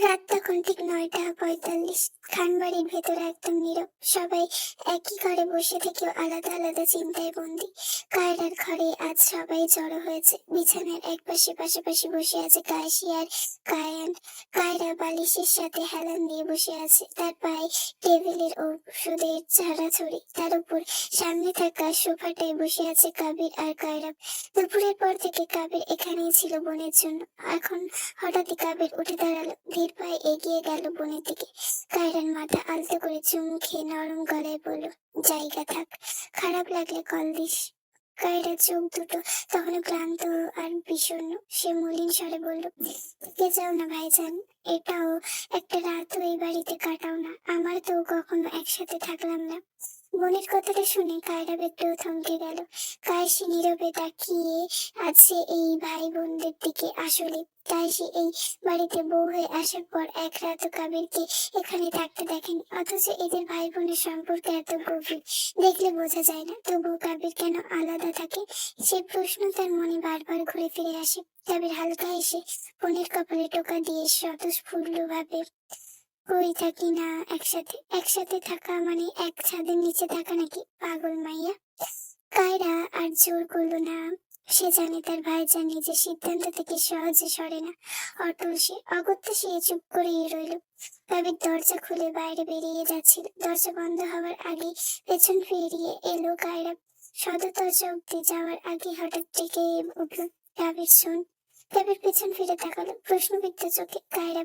রাত তখন ঠিক 9:45। খানবাড়ির ভেতরে একদম নীরব। সবাই একই ঘরে বসে থেকেও আলাদা আলাদা চিন্তায় বন্দি। কায়রার ঘরে আজ সবাই জড়ো হয়েছে। বিছানার একপাশে পাশাপাশি বসে আছে কাশি আর কায়ান। কায়রা বালিশের সাথে হেলান দিয়ে বসে আছে, তার পায়ে টেবিলের ওষুধের ছড়াছড়ি। তার উপর সামনে থাকা সোফাটায় বসে আছে কাবির আর কায়রা। দুপুরের পর থেকে কাবির এখানেই ছিল বোনের জন্য। এখন হঠাৎই কাবির উঠে দাঁড়ালো, ধীর পায়ে এগিয়ে গেল বোনের দিকে। কায়রার মাথা আলতো করে চুমু খেয়ে নরম গলায় বলল, জায়গা থাক, খারাপ লাগলে কল দিস। কায়রার চোখ দুটো তখনও ক্লান্ত আর বিষণ্ণ। সে মলিন স্বরে বলল, থেকে যাও না ভাইজান, এটাও একটা রাত ওই বাড়িতে কাটাও না, আমার তো কখনো একসাথে থাকলাম না। বোনের কথাটা শুনে কায়রা একটু থমকে গেল। কায়সী নীরবে তাকিয়ে আছে এই ভাই বোনদের দিকে। আসলে কায়সী এই বাড়িতে বউ হয়ে আসার পর এক রাতও কাবিরকে এখানে থাকতে দেখেনি, অথচ এদের ভাই বোনের সম্পর্ক এত গভীর, দেখলে বোঝা যায় না। তবুও কাবির কেন আলাদা থাকে, সে প্রশ্ন তার মনে বারবার ঘুরে ফিরে আসে। কাবির হালকা এসে বোনের কপালে টোকা দিয়ে স্বতঃস্ফূর্ত ভাবে, কই থাকি না একসাথে? একসাথে থাকা মানে এক ছাদের নিচে থাকা নাকি, পাগল মাইয়া? কায়রা আর জোর করলো না। সে জানে তার ভাইজান নিজের সিদ্ধান্ত থেকে সহজে সরে না। অটল সে, অগত্যা সে চুপ করেই রইল। কাবির দরজা খুলে বাইরে বেরিয়ে যাচ্ছিল। দরজা বন্ধ হওয়ার আগেই পেছন ফিরিয়ে এলো কায়রা। সদর দরজা অব্দি যাওয়ার আগে হঠাৎ ডেকে উঠল, কাবির শোন। কাবির পেছন ফিরে তাকালো প্রশ্নবিদ্ধ চোখে। কায়রা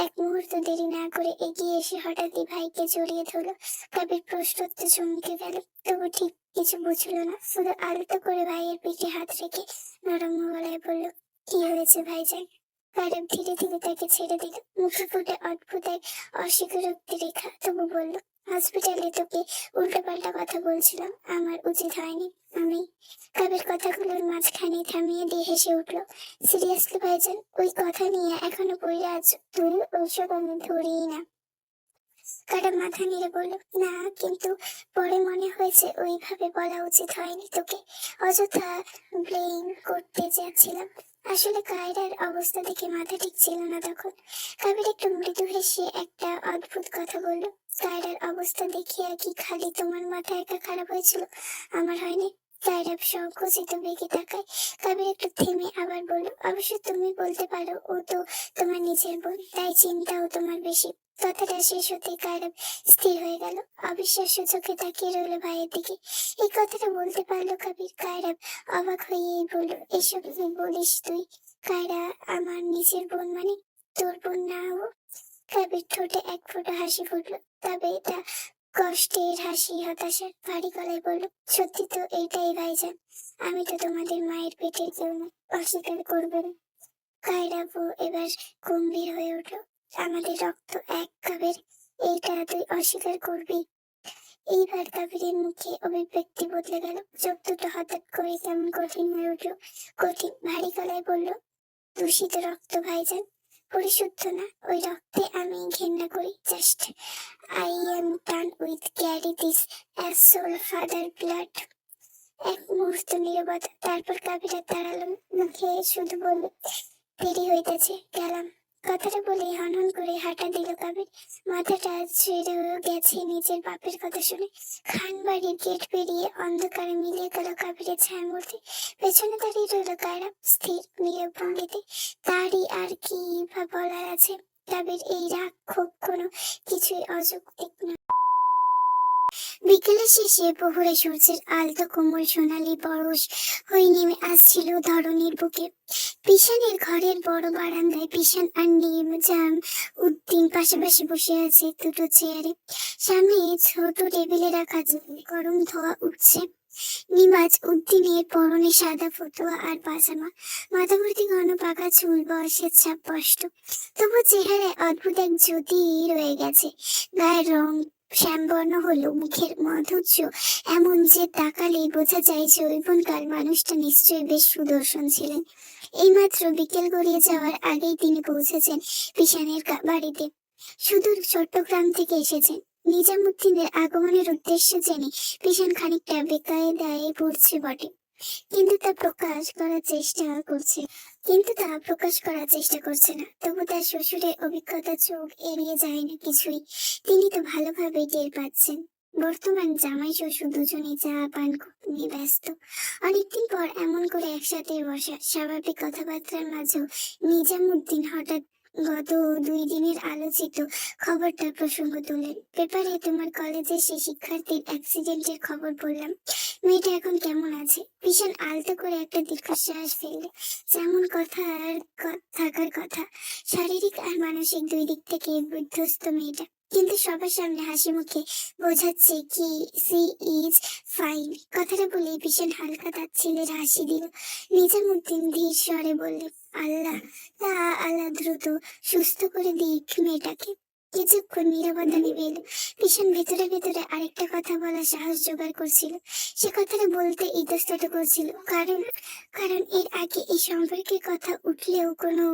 এক মুহূর্ত দেরি না করে এগিয়ে এসে হঠাৎই ভাইকে জড়িয়ে ধরল। কাবির প্রশ্নোত্তর চমকে গেল, তবু ঠিক কিছু বুঝলো না। শুধু আলতো করে ভাইয়ের পিঠে হাত রেখে নরম গলায় বলল, কি হয়েছে ভাইজান? কায়রা ধীরে ধীরে তাকে ছেড়ে দিল। মুখে ফুটে অদ্ভুত এক অস্বীকারোক্তি রেখা, তবু বলল, হসপিটালে তোকে উল্টোপাল্টা কথা বলছিলাম, আমার উচিত হয়নি। আমি কাবির কথাগুলোর মাঝখানে থামিয়ে দিয়ে হেসে উঠল, সিরিয়াসলি ভাইজান, ওই কথা নিয়ে এখনো পড়ে আছো? ধুর, ওইসব আমি ধরিই না। কাটা মাথা নেড়ে বলল, না, কিন্তু পরে মনে হয়েছে ওইভাবে বলা উচিত হয়নি তোকে, অযথা ব্লেম করতে যাচ্ছিলাম। আসলে কায়রার অবস্থা দেখে মাথা ঠিক ছিল না তখন। কাবির একটু মৃদু হেসে একটা অদ্ভুত কথা বলল, কায়রার অবস্থা দেখিয়া কি খালি তোমার মাথা একা খারাপ হয়েছিল, আমার হয়নি? কায়রা সংকুচিত বেগে তাকায়। কাবির একটু থেমে আবার বলল, অবশ্য তুমি বলতে পারো, ও তো তোমার নিজের বোন, তাই চিন্তাও তোমার বেশি। কথাটা শেষ হতে কায়রা স্থির হয়ে গেল, অবিশ্বাস্য চোখে তাকিয়ে রইল ভাইয়ের দিকে। এই কথাটা বলতে পারলো কাবির? কায়রা অবাক হয়েই বলল, এসব কি বলিস তুই? কায়রা, আমার নিজের বোন মানে তোর বোন না ও? কাবির ঠোঁটে এক ফোঁটা হাসি ফুটলো, তবে এটা কষ্টের হাসি, হতাশার। ভারী গলায় বলল, সত্যি তো এইটাই ভাইজান, আমি তো তোমাদের মায়ের পেটের কেউ না, অস্বীকার করবেন। কায়রা এবার গম্ভীর হয়ে উঠল, আমাদের রক্ত এক কাবের, এইটা তুই অস্বীকার করবি? এইবার কাবেরের মুখে অভিব্যক্তি বদলে গেল, চোখ দুটো হঠাৎ করে কেমন কঠিন হয়ে উঠল। কঠিন, ভারী গলায় বলল, দূষিত রক্ত ভাইজান, পরিশুদ্ধ না। ওই রক্তে আমি ঘেন্না করি। Just I am done with carry this asshole father blood. এক মুহূর্ত নীরবতা, তারপর কাবিরা দাঁড়ালো, মুখে শুধু বলল, দেরি হইতেছে, গেলাম। কথাটা বলে হনহন করে হাঁটা দিল কাবির। মাথাটা ছেড়ে গেছে নিজের বাপের কথা শুনে। খান বাড়ির গেট পেরিয়ে অন্ধকারে মিলিয়ে গেল কাবিরের ছায়ামূর্তি। পেছনে দাঁড়িয়ে রইল কায়রা, স্থির নীরব ভঙ্গিতে। তারই আর কি বা বলার আছে? কাবির এই রাগ ক্ষোভ কোনো কিছুই অযৌক্তিক না। বিকেলের শেষে প্রহরে সূর্যের আলতো কোমল সোনালি পরশ হয়ে নেমে আসছিল ধরণীর বুকে। পিশানের ঘরের বড় বারান্দায় পিশান আর নিজাম উদ্দিন পাশাপাশি বসে আছে দুটো চেয়ারে। সামনে ছোট টেবিলে রাখা গরম ধোয়া উঠছে। নিমাজ উদ্দিনের পরনে সাদা ফতুয়া আর পাজামা, মাথা ভর্তি ঘন পাকা চুল, বয়সের ছাপ স্পষ্ট, তবু চেহারায় অদ্ভুত এক জ্যোতি রয়ে গেছে। গায়ের রং শ্যামবর্ণ হলো, মুখের মাধুর্য এমন যে তাকালেই বোঝা যায় যৌবনকাল মানুষটা নিশ্চয়ই বেশ সুদর্শন ছিলেন। এইমাত্র বিকেল গড়িয়ে যাওয়ার আগেই তিনি পৌঁছেছেন পিশানের বাড়িতে। সুদূর চট্টগ্রাম থেকে এসেছেন। নিজামুদ্দিনের আগমনের উদ্দেশ্য জেনে পিশান খানিকটা বেকায়দায় পড়ছে বটে, কিন্তু তা প্রকাশ করার চেষ্টা করছে না। তবু তার শ্বশুরের অভিজ্ঞতা চোখ এড়িয়ে যায় না কিছুই। তিনি তো ভালোভাবে টের পাচ্ছেন বর্তমান জামাই শ্বশুর দুজনেই চা পান নিয়ে ব্যস্ত। অনেকদিন পর এমন করে একসাথে বসা, স্বাভাবিক কথাবার্তার মাঝেও নিজামুদ্দিন হঠাৎ গত 2 দিনের আলোচিত খবরটার প্রসঙ্গ তুললেন। পেপারে তোমার কলেজের সেই শিক্ষার্থীর অ্যাক্সিডেন্টের খবর পড়লাম। মেয়েটা এখন কেমন আছে? ভীষণ আলতো করে একটা দীর্ঘশ্বাস ফেললে। যেমন থাকার কথা, শারীরিক আর মানসিক দুই দিক থেকে বিধ্বস্ত মেয়েটা, কিন্তু সবার সামনে হাসি মুখে বোঝাচ্ছে কি সি ইজ ফাইন। কথাটা বলে ভীষণ হালকা তাচ্ছিল্যের হাসি দিল। নিজামুদ্দিন ধীর স্বরে বললেন, আল্লাহ আল্লাহ দ্রুত সুস্থ করে দিক মেয়েটাকে। কিছুক্ষণ নীরবতা নেমে এলো। ভীষণ ভেতরে ভেতরে আরেকটা কথা বলার সাহস জোগাড় করছিল। সে কথাটা বলতে ইতস্তত করছিল, কারণ কারণ এর আগে এই সম্পর্কের কথা উঠলেও কোনো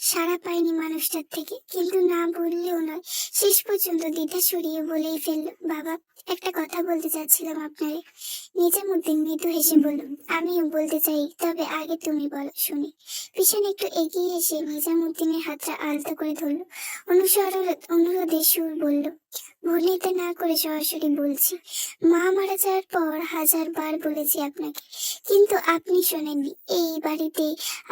সাড়া পায়নি মানুষটার থেকে। কিন্তু না বললেও নয়, শেষ পর্যন্ত দ্বিধা সরিয়ে বলেই ফেললো, বাবা, একটা কথা বলতে চাচ্ছিলাম আপনারে। নিজামুদ্দিন মৃদু হেসে বলল, আমিও বলতে চাই, তবে আগে তুমি বলো শুনি। পিছনে একটু এগিয়ে এসে নিজামুদ্দিনের হাতটা আলতো করে ধরল। অনুরোধে সুর বলল, ভুল নিতে না করে সরাসরি বলছি, মা মারা যাওয়ার পর 1000বার বলেছি আপনাকে, কিন্তু আপনি শোনেননি। এই বাড়িতে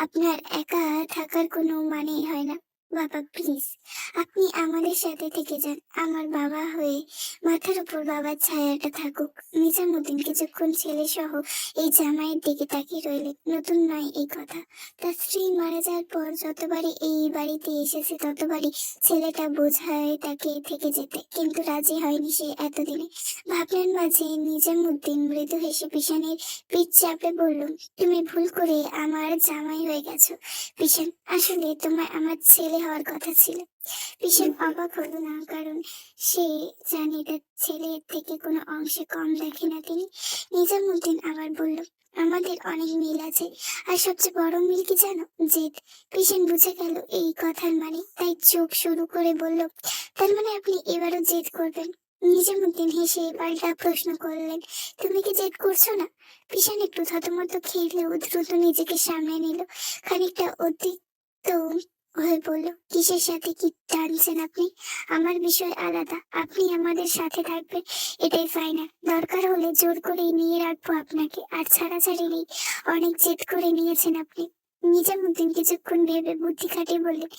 আপনার একা থাকার কোনো মানেই হয় না। বাবা প্লিজ, আপনি আমাদের সাথে থেকে যান। আমার বাবা হয়ে মাথার উপর বাবার ছায়াটা থাকুক। নিজামুদ্দিন কিছুক্ষণ ছেলে সহ এই জামাইয়ের দিকে তাকিয়ে রইলেন। নতুন নয় এই কথা, তার স্ত্রী মারা যাওয়ার পর যতবারই এই বাড়িতে এসেছে ততবারই ছেলেটা বোঝায় তাকে থেকে যেতে, কিন্তু রাজি হয়নি সে এতদিনে। ভাবনার মাঝে নিজামুদ্দিন মৃদু হেসে পিশানের পিঠ চাপড়ে বলল, তুমি ভুল করে আমার জামাই হয়ে গেছো পিশান, আসলে তোমার আমার ছেলে হওয়ার কথা ছিল। পিশান অবাক হলো না, কারণ সে জানে তার ছেলের থেকে কোনো অংশে কম দেখে না তিনি। নিজামুদ্দিন আবার বলল, আমাদের অনেক মিল আছে, আর সবচেয়ে বড় মিল কি জানো? জেদ। পিশান বুঝে গেল এই কথার মানে, তাই চোখ শুরু করে বলল, তার মানে আপনি এবারও জেদ করবেন? নিজামুদ্দিন হেসে পাল্টা প্রশ্ন করলেন, তুমি কি জেদ করছো না? পিশান একটু থতমত খেলেও দ্রুত নিজেকে সামনে নিল। খানিকটা অতিরিক্ত হয়ে বলল, কিসের সাথে কি টানছেন আপনি? আমার বিষয় আলাদা, আপনি আমাদের সাথে থাকবেন, এটাই ফাইনাল। দরকার হলে জোর করে নিয়ে রাখবো আপনাকে, আর ছাড়াছাড়ি নেই। অনেক জেদ করে নিয়েছেন আপনি। নিজামুদ্দিন কিছুক্ষণ ভেবে বুদ্ধি খাটিয়ে বললেন,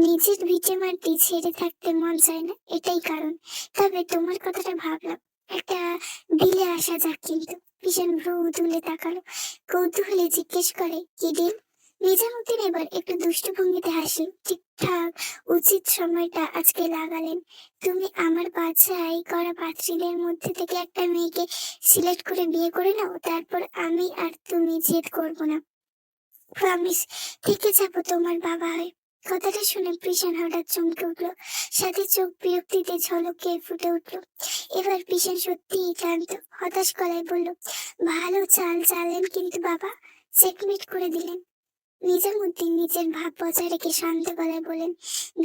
নিজের ভিটে মাটি ছেড়ে থাকতে মন চায় না, এটাই কারণ। তবে তোমার কথাটা ভাবলাম, একটা ডিলে আসা যাক। কিন্তু ভীষণ ভ্রু তুলে তাকালো, কৌতূহলে জিজ্ঞেস করে, কি ডিল? নিজামুদ্দিন এবার একটু দুষ্টু ভঙ্গিতে হাসি, ঠিকঠাক উচিত সময়টা আজকে লাগালেন। তুমি আমার বাছাই করা পাত্রীদের মধ্যে থেকে একটা মেয়েকে সিলেক্ট করে বিয়ে করে নাও, তারপর আমি আর তুমি জেদ করবো না, প্রমিস। থেকে যাবো তোমার বাবা হয়ে। কথাটা শুনে পিশান হঠাৎ চমকে উঠলো, সাথে চোখ বিরক্তিতে ঝলকে ফুটে উঠলো। এবার পিশান সত্যিই ক্লান্ত, হতাশ গলায় বলল, ভালো চাল চালেন কিন্তু বাবা, চেকমেট করে দিলেন। নিজামুদ্দিন নিজের ভাব বজায় রেখে শান্ত গলায় বলেন,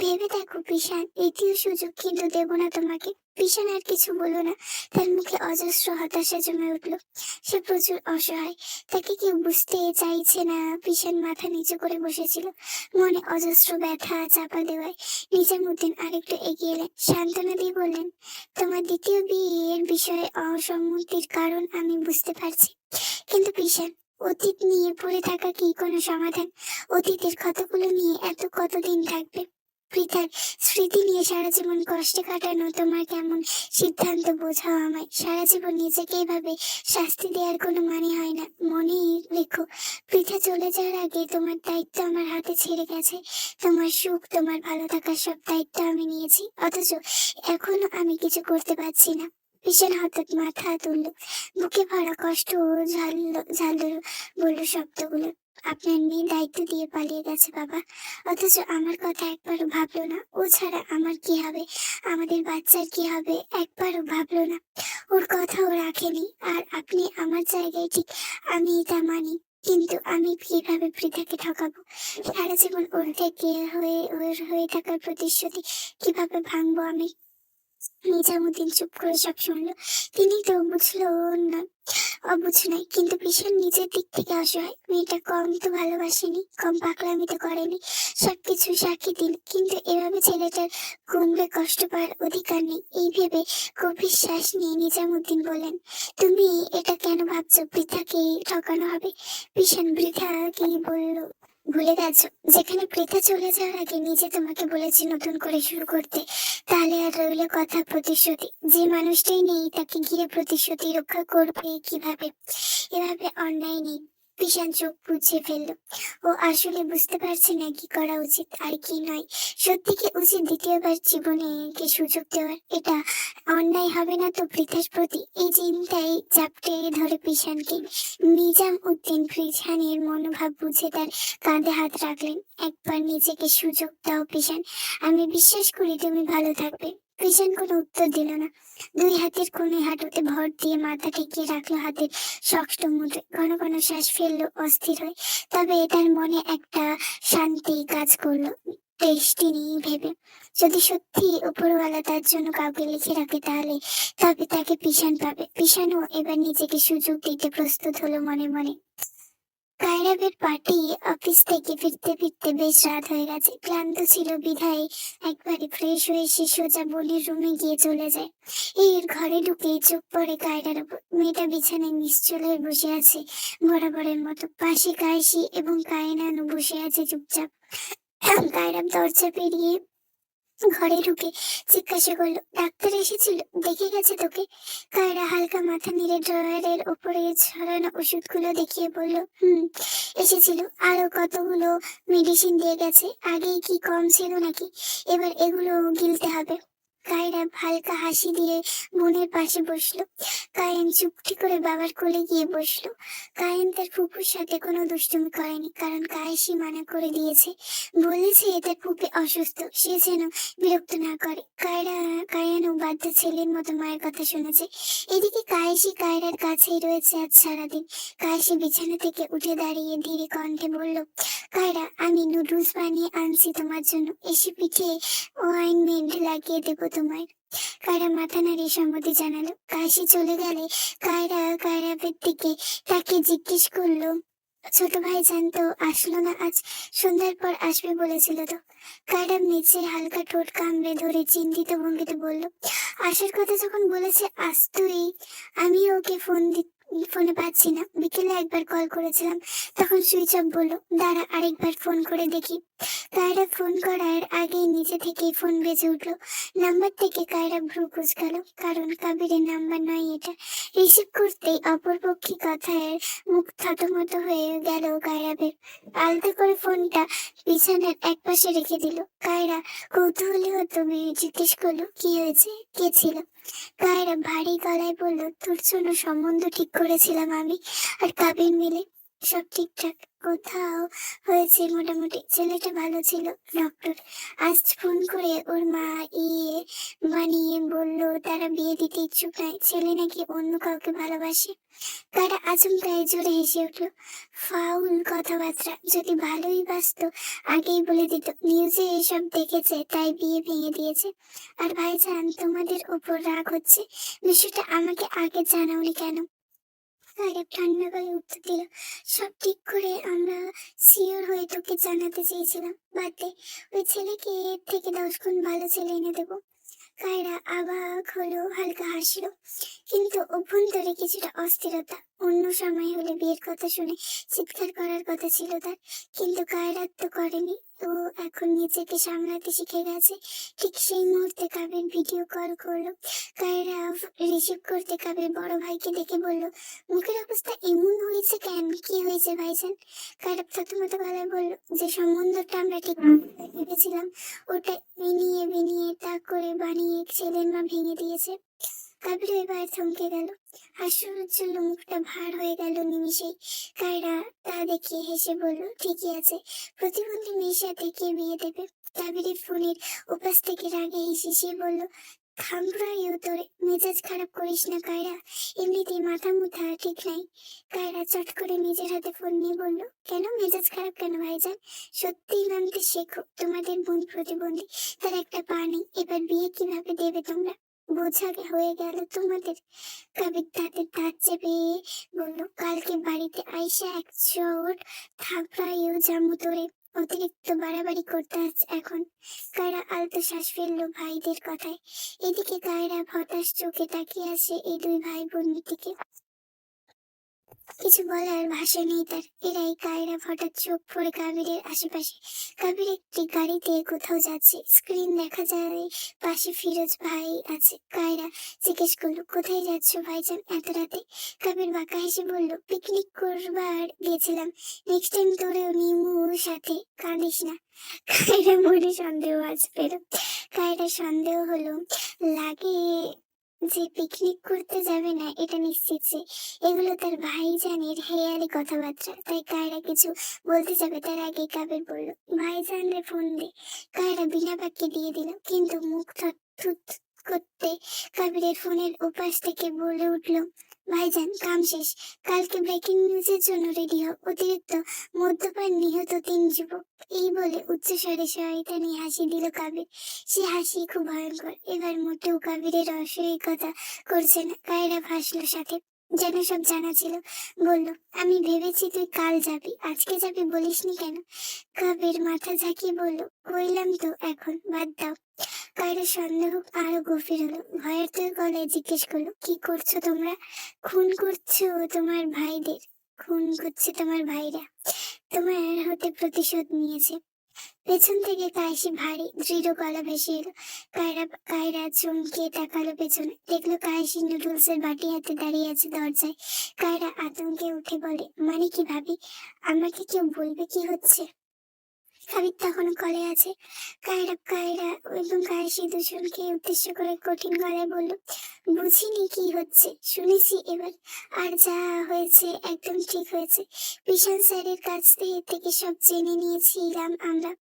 ভেবে দেখো পিশান, দ্বিতীয় সুযোগ কিন্তু দেব না তোমাকে। পিশান আর কিছু বলল না। তার মুখে অজস্র হতাশা জমে উঠল। সে প্রচুর অসহায়। তাকে কেউ বুঝতে চাইছে না। পিশান মাথা নিচু করে বসেছিল, মনে অজস্র ব্যথা চাপা দেওয়ায়। নিজামুদ্দিন আরেকটু এগিয়ে এলেন, সান্ত্বনা দিয়ে বললেন, তোমার দ্বিতীয় বিয়ের বিষয়ে অসম্মতির কারণ আমি বুঝতে পারছি, কিন্তু পিশান, অতীত নিয়ে পড়ে থাকা কি কোনো সমাধান? অতীতের ক্ষতগুলো নিয়ে এত কতদিন থাকবে? পৃথার স্মৃতি নিয়ে সারা জীবন কষ্টে কাটানো তোমার কেমন সিদ্ধান্ত? বোঝাও আমায়। সারা জীবন নিজেকে এভাবে শাস্তি দেওয়ার কোনো মানে হয় না। মনে রেখো, পৃথা চলে যাওয়ার আগে তোমার দায়িত্ব আমার হাতে ছেড়ে গেছে। তোমার সুখ, তোমার ভালো থাকার সব দায়িত্ব আমি নিয়েছি, অথচ এখনো আমি কিছু করতে পারছি না। ভীষণ হঠাৎ মাথা তুললো, বুকে ভরা কষ্ট ঝাললো ঝাললো, বললো শব্দগুলো, আপনার মেয়ে দায়িত্ব দিয়ে পালিয়ে গেছে বাবা, অথচ আমার কথা একবারও ভাবলো না। ও ছাড়া আমার কি হবে, আমাদের বাচ্চার কি হবে, একবারও ভাবলো না। ওর কথাও রাখেনি। আর আপনি আমার জায়গায় ঠিক, আমি তা মানি, কিন্তু আমি কিভাবে পৃথাকে ঠকাবো? সারা জীবন ওর থেকে ওর হয়ে থাকার প্রতিশ্রুতি কিভাবে ভাঙবো আমি? নিজামুদ্দিন চুপ করে সব শুনলো। তিনি তো বুঝলো না, অবুঝ নয়, কিন্তু ভীষণ নিজের দিক থেকে অসহায়। মেয়েটা কম তো ভালোবাসেনি, কম পাগলামি তো করেনি, সবকিছু সাক্ষী দিল, কিন্তু এভাবে ছেলেটার কমবে কষ্ট পাওয়ার অধিকার নেই। এই ভেবে গভীর শ্বাস নিয়ে নিজামুদ্দিন বলেন, তুমি এটা কেন ভাবছো বৃথাকে ঠকানো হবে? ভীষণ বৃথা কি বললো, ভুলে গেছো যেখানে পৃথা চলে যাওয়ার আগে নিজে তোমাকে বলেছি নতুন করে শুরু করতে? তাহলে আর রইল কথা প্রতিশ্রুতি। যে মানুষটাই নেই তাকে ঘিরে প্রতিশ্রুতি রক্ষা করবে কিভাবে? এভাবে অন্যায় নেই। ভীষণ চোখ বুঝে ফেললো। ও আসলে বুঝতে পারছে না কি করা উচিত আর কি নয়। সত্যি কি উচিত দ্বিতীয়বার জীবনে কে সুযোগ দেওয়ার? এটা অন্যায় হবে না তো পৃথার প্রতি? এই চিন্তাই চাপটে ধরে পিশানকে। নিজাম উদ্দিন পিশানের মনোভাব বুঝে তার কাঁধে হাত রাখলেন। একবার নিজেকে সুযোগ দাও পিশান, আমি বিশ্বাস করি তুমি ভালো থাকবে। পিশান কোনো উত্তর দিল না। দুই হাতের কোণে হাঁটুতে ভর দিয়ে মাথা ঠেকিয়ে রাখলো হাতের শক্ত মুঠোয়। ঘন ঘন শ্বাস ফেললো অস্থির হয়ে। তবে তার মনে একটা শান্তি কাজ করলো, ডেস্টিনি ভেবে। যদি সত্যি উপরওয়ালা তার জন্য কাউকে লিখে রাখে, তাহলে তবে তাকে পিশান পাবে। পিশানও এবার নিজেকে সুযোগ দিতে প্রস্তুত হলো মনে মনে। কায়রাবের পার্টি অফিস থেকে ফিরতে ফিরতে বেশ রাত হয়ে গেছে। ক্লান্ত ছিল বিধায় একবারে ফ্রেশ হয়ে সে সোজা বোনের রুমে গিয়ে চলে যায়। এর ঘরে ঢুকেই চোখ পড়ে কায়রার উপর। মেয়েটা বিছানায় নিশ্চল হয়ে বসে আছে বরাবরের মতো। পাশে কায়সি এবং কায়নানু বসে আছে চুপচাপ। কায়রাব দরজা পেরিয়ে ঘরে ঢুকে জিজ্ঞাসা করলো, ডাক্তার এসেছিল, দেখে গেছে তোকে? কায়রা হালকা মাথা নেড়ে ড্রয়ারের উপরে ছড়ানো ওষুধগুলো দেখিয়ে বলল, এসেছিল, আরো কতগুলো মেডিসিন দিয়ে গেছে। আগেই কি কম ছিল নাকি? এবার এগুলো গিলতে হবে। কায়রা হালকা হাসি দিয়ে বোনের পাশে বসলো। কায়েন চুপটি করে বাবার কোলে গিয়ে বসলো। কায়েন তার ফুপুর সাথে কোনো দুষ্টুমি করেনি, কারণ কায়েসি মানা করে দিয়েছে, বলেছে তার ফুপি অসুস্থ, সে যেন বিরক্ত না করে। কায়ানও বাধ্য ছেলের মতো মায়ের কথা শুনেছে। এদিকে কায়েসি কায়রার কাছেই রয়েছে আজ সারাদিন। কায়েসি বিছানা থেকে উঠে দাঁড়িয়ে ধীরে কণ্ঠে বলল, কায়রা, আমি নুডলস বানিয়ে আনছি তোমার জন্য, এসে পিঠে অয়েনমেন্ট লাগিয়ে দেবো তোমার। কায়রা মাথা নাড়িয়ে সম্মতি জানালো। কায়েসি চলে গেলে কায়রাবের দিকে তাকে জিজ্ঞেস করলো, ছোট ভাই জানতো আসলো না আজ? সন্ধ্যার পর আসবে বলেছিল তো? কায়রাব নিচের হালকা ঠোঁট কামড়ে ধরে চিন্তিত ভঙ্গিতে বলল, আসার কথা যখন বলেছে আসতোই। আমি ওকে ফোনে পাচ্ছি না। বিকেলে একবার কল করেছিলাম, তখন সুইচ অফ বললো। দাঁড়া, আরেকবার ফোন করে দেখি। কায়রা ফোন করার আগেই নিজে থেকেই ফোন বেজে উঠলো। নাম্বার থেকে কায়রা ভ্রু কুঁচকালো, কারণ কাবিরের নাম্বার নয় এটা। রিসিভ করতেই অপরপক্ষী কথায় মুখ থতমত হয়ে গেল কায়রাবের। আলতো করে ফোনটা বিছানার একপাশে রেখে দিল। কায়রা কৌতূহলী হতো জিজ্ঞেস করলো, কি হয়েছে, কে ছিল? কায়রা ভারী গলায় বলল, তোর জন্য সম্বন্ধ ঠিক করেছিলাম আমি আর কাবির মিলে। সব ঠিকঠাক। কোথাও হয়েছে মোটামুটি। ছেলেটা ভালো ছিল, ডক্টর। আজ ফোন করে ওর মা ইয়ে বানিয়ে বলল তারা বিয়ে দিতে ইচ্ছুক নয়, ছেলে নাকি অন্য কাউকে ভালোবাসে। তারা আচমকাই জোরে হেসে উঠল। ফাউল কথাবার্তা, যদি ভালোই বাসতো আগেই বলে দিত। নিউজে এসব দেখেছে তাই বিয়ে ভেঙে দিয়েছে। আর ভাইজান তোমাদের ওপর রাগ হচ্ছে, বিষয়টা আমাকে আগে জানাওনি কেন? সাহেব ঠান্ডা গলায় উত্তর দিল, সব ঠিক করে আমরা শিওর হয়ে তোকে জানাতে চেয়েছিলাম। বাদ দে, ওই ছেলেকে এর থেকে 10 গুণ ভালো ছেলে এনে দেবো। কায়রা অবাক হলো, হালকা হাসলো, কিন্তু অভ্যন্তরে কিছুটা অস্থিরতা। অন্য সময় হলে বিয়ের কথা শুনে চিৎকার করার কথা ছিল তার, কিন্তু কায়রাত তো করেনি। ও এখন নিজেকে সামলাতে শিখে গেছে। ঠিক সেই মুহূর্তে কাবের ভিডিও কল করলো। কায়রা রিসিভ করতে কাবের বড় ভাইকে দেখে বলল, মুখের অবস্থা এমন হয়েছে কেন? কি হয়েছে ভাইজান? কায়রা থতমত গলায় বলল, যে সম্বন্ধটা আমরা ঠিক ভেবেছিলাম ওটা বিনিয়ে বিনিয়ে তা করে বানিয়ে ছেলের মা ভেঙে দিয়েছে। কাবির এবার থমকে গেল। হাস্যোজ্জ্বল মুখটা ভার হয়ে গেল নিমিষেই। কায়রা তা দেখে হেসে বলল, ঠিকই আছে, প্রতিবন্ধী মেয়ের সাথে কে বিয়ে দেবে? কাবিরের ফোনের উপাস থেকে রাগে হিসিয়ে বলল, থামড়াইও তোরে, মেজাজ খারাপ করিস না কায়রা, এমনিতেই মাথা মুথা ঠিক নাই। কায়রা চট করে নিজের হাতে ফোন নিয়ে বলল, কেন মেজাজ খারাপ কেন ভাইজান? সত্যিই মানতে শেখো, তোমাদের বোন প্রতিবন্ধী, তার একটা পা নেই, এবার বিয়ে কিভাবে দেবে তোমরা? বোঝা হয়ে গেল তোমাদের। কাবির দাঁতের দাঁত চেপে বলল, কালকে বাড়িতে আইসা এক চোট থাপড়াইও জামু তোরে, অতিরিক্ত বাড়াবাড়ি করতে এখন। কায়রা আলতো শ্বাস ফেললো ভাইদের কথায়। এদিকে কায়রা হতাশ চোখে তাকিয়ে আছে এই দুই ভাই বোনের দিকে। কিছু বলার ভাষা নেই তার। এরাই কায়রা হঠাৎ চোখ পড়ে কাবিরের আশেপাশে। কাবির একটি গাড়িতে কোথাও যাচ্ছে, স্ক্রিন দেখা যায় পাশে ফিরোজ ভাই আছে। কায়রা জিজ্ঞেস করলো, কোথায় যাচ্ছ ভাইজান এত রাতে? কাবির বাঁকা হেসে বলল, পিকনিক করবার গেছিলাম, নেক্সট টাইম তোরেও নিমু সাথে, কাঁদিস না। কায়রা মনে সন্দেহ আজ পেল। কায়রা সন্দেহ হলো লাগে যে পিকনিক করতে যাবে না এটা নিশ্চিত সে। এগুলো তার ভাইজানের হেয়ালি কথাবার্তা, তাই কায়রা কিছু বলতে যাবে তার আগে কাবির বলল, ভাইজানরে ফোন দে। কায়রা বিনা বাক্যে দিয়ে দিল, কিন্তু মুখ থুত করতে কাবিরের ফোনের উপাস থেকে বলে উঠল, ভাইজান কাম শেষ, কালকে ব্রেকিং নিউজের জন্য রেডি হও, অতিরিক্ত মদ্যপান নিহত 3 যুবক। এই বলে উচ্চস্বরে শয়তানি হাসি দিল কাবির। সে হাসি খুব ভয়ঙ্কর, এবার মোটেও কাবিরের অসহায়িকতা করছে না। কায়রা ভাসলো সাথে, যেন সব জানা ছিল। বলল, আমি ভেবেছি তুই কাল যাবি, আজকে যাবি বলিসনি কেন? কাবির মাথা ঝাঁকিয়ে বলল, কইলাম তো এখন, বাদ দাও। কায়রার সন্দেহ আরো গভীর হলো। ভয়ের তোর গলায় জিজ্ঞেস করলো, কি করছো তোমরা? খুন করছো তোমার ভাইদের, খুন করছে তোমার ভাইরা, তোমার হতে প্রতিশোধ নিয়েছে। পেছন থেকে কাশি ভারী দৃঢ় গলা ভেসে এলো। কায়রা চমকে তাকালো পেছনে, দেখলো কাশি নুডলসের বাটি হাতে দাঁড়িয়ে আছে দরজায়। কায়রা আতঙ্কে উঠে বলে, মানে কি ভাবি, আমাকে কেউ বলবে কি হচ্ছে? কাবির তখনও কলে আছে। কায়রা এবং কাশি দুজনকে উদ্দেশ্য করে কঠিন গলায় বলল, বুঝিনি কি হচ্ছে, শুনেছি এবার। আর যা হয়েছে একদম ঠিক হয়েছে। পিশান স্যারের কাছ থেকে সব জেনে নিয়েছিলাম আমরা।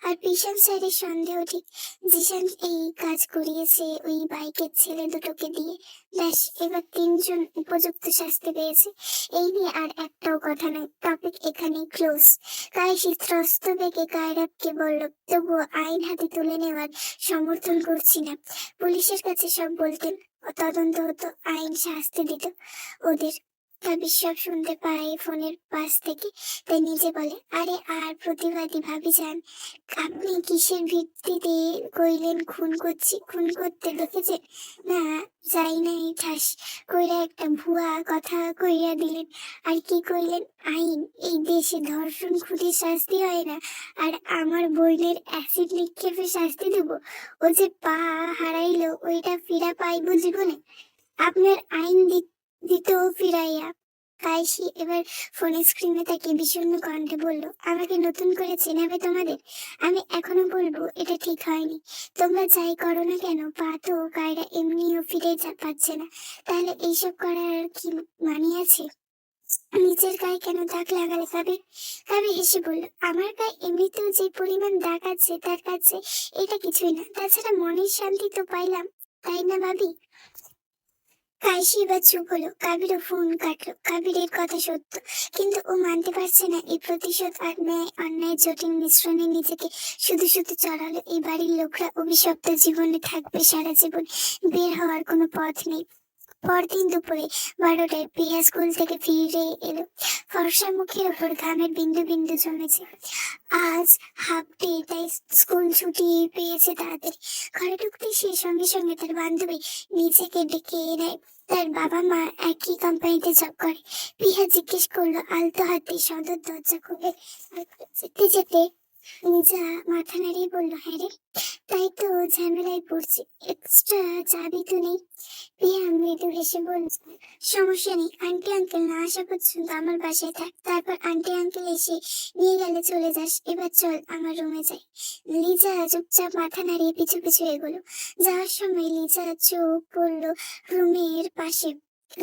আর পিশান স্যারের সন্দেহ ঠিক, জিশান এই কাজ করিয়েছে ওই বাইকের ছেলে দুটোকে দিয়ে। ব্যাস, এবার 3 জন উপযুক্ত শাস্তি পেয়েছে। এই নিয়ে আর একটাও কথা নয়, টপিক এখানেই ক্লোজ। কাশি ত্রস্ত বেগে কায়রাবকে বলল, তবুও আইন হাতে তুলে নেওয়ার সমর্থন করছি না। পুলিশের কাছে সব বলতেন, তদন্ত হতো, আইন শাস্তি দিত ওদের। কাবির সব শুনতে পায় ফোনের পাশ থেকে, তাই নিজে বলে, আরে আর প্রতিবাদী ভাবি যান, আপনি কিসের ভিত্তিতে কইলেন খুন করছি? খুন করতে দেখেছেন? না, যাই নাই, ঠাস কইরা একটা ভুয়া কথা কইয়া দিলেন। আর কি কইলেন? আইন, এই দেশে ধর্ষণ খুঁজে শাস্তি হয় না, আর আমার বোনের অ্যাসিড নিক্ষেপে শাস্তি দেব? ও যে পা হারাইলো ওইটা ফিরা পাইবো জীবনে? আপনার আইন দিত ফিরাইয়া। কাইসি এবার ফোনের স্ক্রিনে তাকিয়ে বিষণ্ণ কণ্ঠে বলল, আমাকে নতুন করে চেনাবে তোমাদের? আমি এখনো বলবো এটা ঠিক হয়নি। তোমরা যাই করো না কেন, পা তো কায়রা এমনিও ফিরে পাচ্ছে না, তাহলে এইসব করার কি মানে আছে? নিজের গায়ে কেন দাগ লাগালে কাবির? কাবির হেসে বলল, আমার গায়ে এমনিতেও যে পরিমাণ দাগ আছে তার কাছে এটা কিছুই না। তাছাড়া মনের শান্তি তো পাইলাম, তাই না ভাবি? কাইসি এবার চুপ হলো। কাবিরও ফোন কাটলো। কাবিরের কথা সত্য, কিন্তু ও মানতে পারছে না এই প্রতিশোধ আর ন্যায় অন্যায় জটিল মিশ্রণে নিজেকে শুধু শুধু চড়ালো। এই বাড়ির লোকরা অভিশপ্ত জীবনে থাকবে সারা জীবন, বের হওয়ার কোনো পথ নেই। পরদিন দুপুরে 12টায় প্রিয়া স্কুল থেকে ফিরে এলো। ফর্সা মুখের ওপর ঘামের বিন্দু বিন্দু জমেছে। আজ হাফ ডে, তাই স্কুল ছুটি পেয়েছে তাড়াতাড়ি। ঘরে ঢুকতে সে সঙ্গে সঙ্গে তার বান্ধবী নিজেকে ডেকে নেয়। তার বাবা মা একই কোম্পানিতে জব করে। প্রিয়া জিজ্ঞেস করলো আলতো হাতে, সদর দরজা খুলে যেতে যেতে লিজা মাথা নাড়িয়ে বলল, হ্যাঁ রে, তাই তো ঝামেলায় পড়ছি, এক্সট্রা চাবি তো নেই। প্রিয়া মৃদু হেসে বলল, সমস্যা নেই, আন্টি আঙ্কেল না আসা পর্যন্ত আমার বাসায় থাক, তারপর আন্টি আঙ্কেল এসে নিয়ে গেলে চলে যাস। এবার চল আমার রুমে যাই। লিজা চুপচাপ মাথা নাড়িয়ে পিছু পিছু এগোলো। যাওয়ার সময় লিজা চোখ পড়লো রুমের পাশে,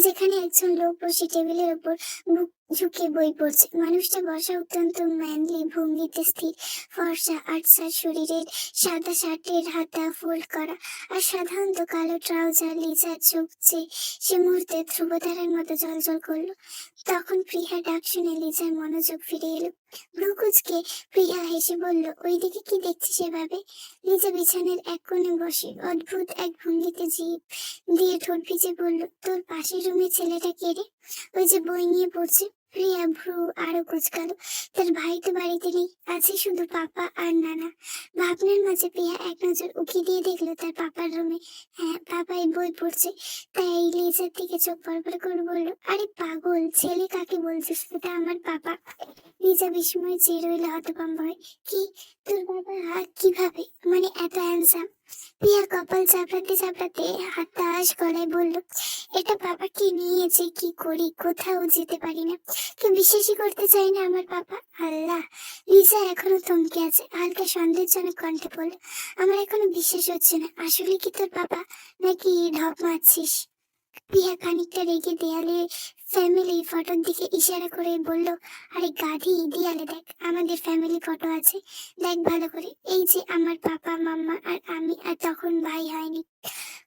যেখানে একজন লোক বসে টেবিলের উপর মুখ ঝুঁকে বই পড়ছে। মানুষটা বসা অত্যন্ত ম্যানলি ভঙ্গিতে, স্থির, ফর্সা আটসার শরীরের, সাদা শার্টের হাতা ফোল্ড করা আর সাধারণত কালো ট্রাউজার। লিজার চোখ চেয়ে সে মুহূর্তে ধ্রুবতারার মতো জ্বলজ্বল করলো। তখন প্রিয়া ডাক শুনে লিজার মনোযোগ ফিরে এলো। ভ্রু কুঁচকে প্রিয়া হেসে বলল, ওইদিকে কি দেখছিস এভাবে? লিজা বিছানার এক কোণে বসে অদ্ভুত এক ভঙ্গিতে জিভ দিয়ে ঠোঁট ভিজে বলল, তোর পাশের রুমের ছেলেটা কে রে? ওই যে বই নিয়ে পড়ছে। প্রিয়া ভ্রু আরো কুঁচকালো। তার ভাই তো বাড়িতে নেই, আছে শুধু পাপা আর নানা। ভাবনার মাঝে প্রিয়া এক নজর উকি দিয়ে দেখলো তার পাপার রুমে। হ্যাঁ, পাপাই বই পড়ছে। তাই লিজার দিকে চোখ পরপর করে বলল, আরে পাগল ছেলে কাকে বলছিস? এটা আমার পাপা। লিজা বিস্ময়ে চেয়ে রইল হতভম্ব হয়ে। কি, তোর বাবা? কিভাবে, মানে এত হ্যান্ডসাম? প্রিয়া কপাল চাপড়াতে চাপড়াতে হতাশ গলায় বলল, এটা বাবাকে নিয়ে যে কি করি, কোথাও যেতে পারি না, কেউ বিশ্বাসই করতে চাই না আমার বাবা। আল্লাহ! লিজা এখনো থমকে আছে, হালকা সন্দেহজনক কণ্ঠে বলল, আমার এখনো বিশ্বাস হচ্ছে না। আসলে কি তোর বাবা, নাকি ঢপ মারছিস? প্রিয়া খানিকটা রেগে দেয়ালে ফ্যামিলি ফটোর দিকে ইশারা করে বলল, আরে গাধি, দেয়ালে দেখ, আমাদের ফ্যামিলি ফটো আছে, দেখ ভালো করে, এই যে আমার পাপা মাম্মা আর আমি, আর তখন ভাই হয়নি।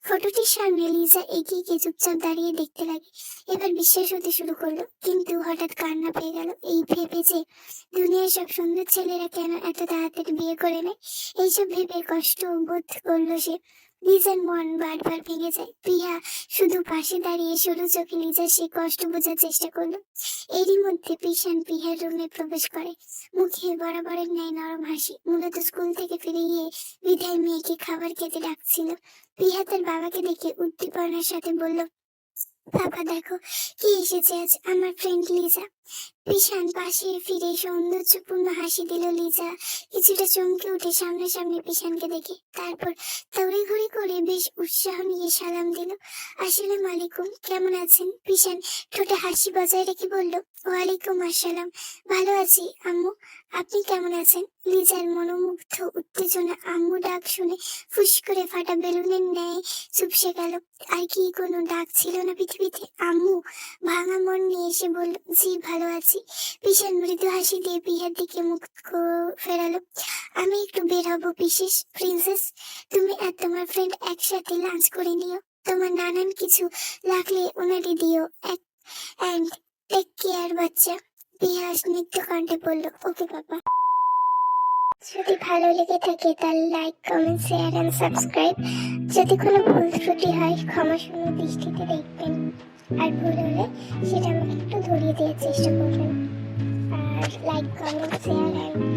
ফটোটির সামনে লিজা এগিয়ে গিয়ে চুপচাপ দাঁড়িয়ে দেখতে লাগে। এবার বিশ্বাস হতে শুরু করলো, কিন্তু হঠাৎ কান্না পেয়ে গেল এই ভেবে যে দুনিয়ার সব সুন্দর ছেলেরা কেন এত তাড়াতাড়ি বিয়ে করে নেয়। এইসব ভেবে কষ্ট বোধ করলো সে। লিজার মন বারবার ভেঙে যায়। প্রিয়া শুধু পাশে দাঁড়িয়ে সরু চোখে লিজার সেই কষ্ট বোঝার চেষ্টা করলো। এরই মধ্যে পিশান প্রিয়ার রুমে প্রবেশ করে, মুখে বরাবরের ন্যায় নরম হাসি। মূলত স্কুল থেকে ফিরে গিয়ে বিধায় মেয়েকে খাবার খেতে ডাকছিল। প্রিয়া তার বাবাকে দেখে উদ্দীপনার সাথে বলল, বাবা দেখো কি এসেছে আজ, আমার ফ্রেন্ড লিজা। পিশান পাশে ফিরে সৌন্দর্যপূর্ণ হাসি দিল। লিজা কিছুটা চমকে উঠে সামনাসামনি পিশানকে দেখে, তারপর তড়িঘড়ি করে বেশ উৎসাহ নিয়ে সালাম দিল। আসসালামু আলাইকুম, কেমন আছেন? পিশান ঠোঁটে হাসি বজায় রেখে বলল, ওয়ালাইকুম আসসালাম, ভালো আছি আম্মু, আপনি কেমন আছেন? লিজার মনোমুগ্ধ উত্তেজনা আম্মু ডাক শুনে ফুস করে ফাটা বেলুনের ন্যায় চুপসে গেল। আর কি কোনো ডাক ছিল না পৃথিবীতে? আম্মু ভাঙা মন নিয়ে এসে বলল, জি ভালো আছি। পিশান মৃদু হাসি দিয়ে প্রিয়ার দিকে মুখ ফেরালো। আমি একটু বের হবো বিশেষ প্রিন্সেস, তুমি আর তোমার ফ্রেন্ড একসাথে লাঞ্চ করে নিও। তোমার নানান কিছু লাগলে ওনারে দিও। অ্যান্ড টেক কেয়ার বাচ্চা। প্রিয়া স্নিগ্ধ কণ্ঠে বলল, ওকে বাবা। যদি ভালো লেগে থাকে তাহলে like, comment, share and subscribe. যদি কোনো ভুল ত্রুটি হয় ক্ষমাশূন্য দৃষ্টিতে দেখবেন, আর ভুল হলে সেটা আমাকে একটু ধরিয়ে দেওয়ার চেষ্টা করবেন। আর লাইক, কমেন্ট, শেয়ার এন্ড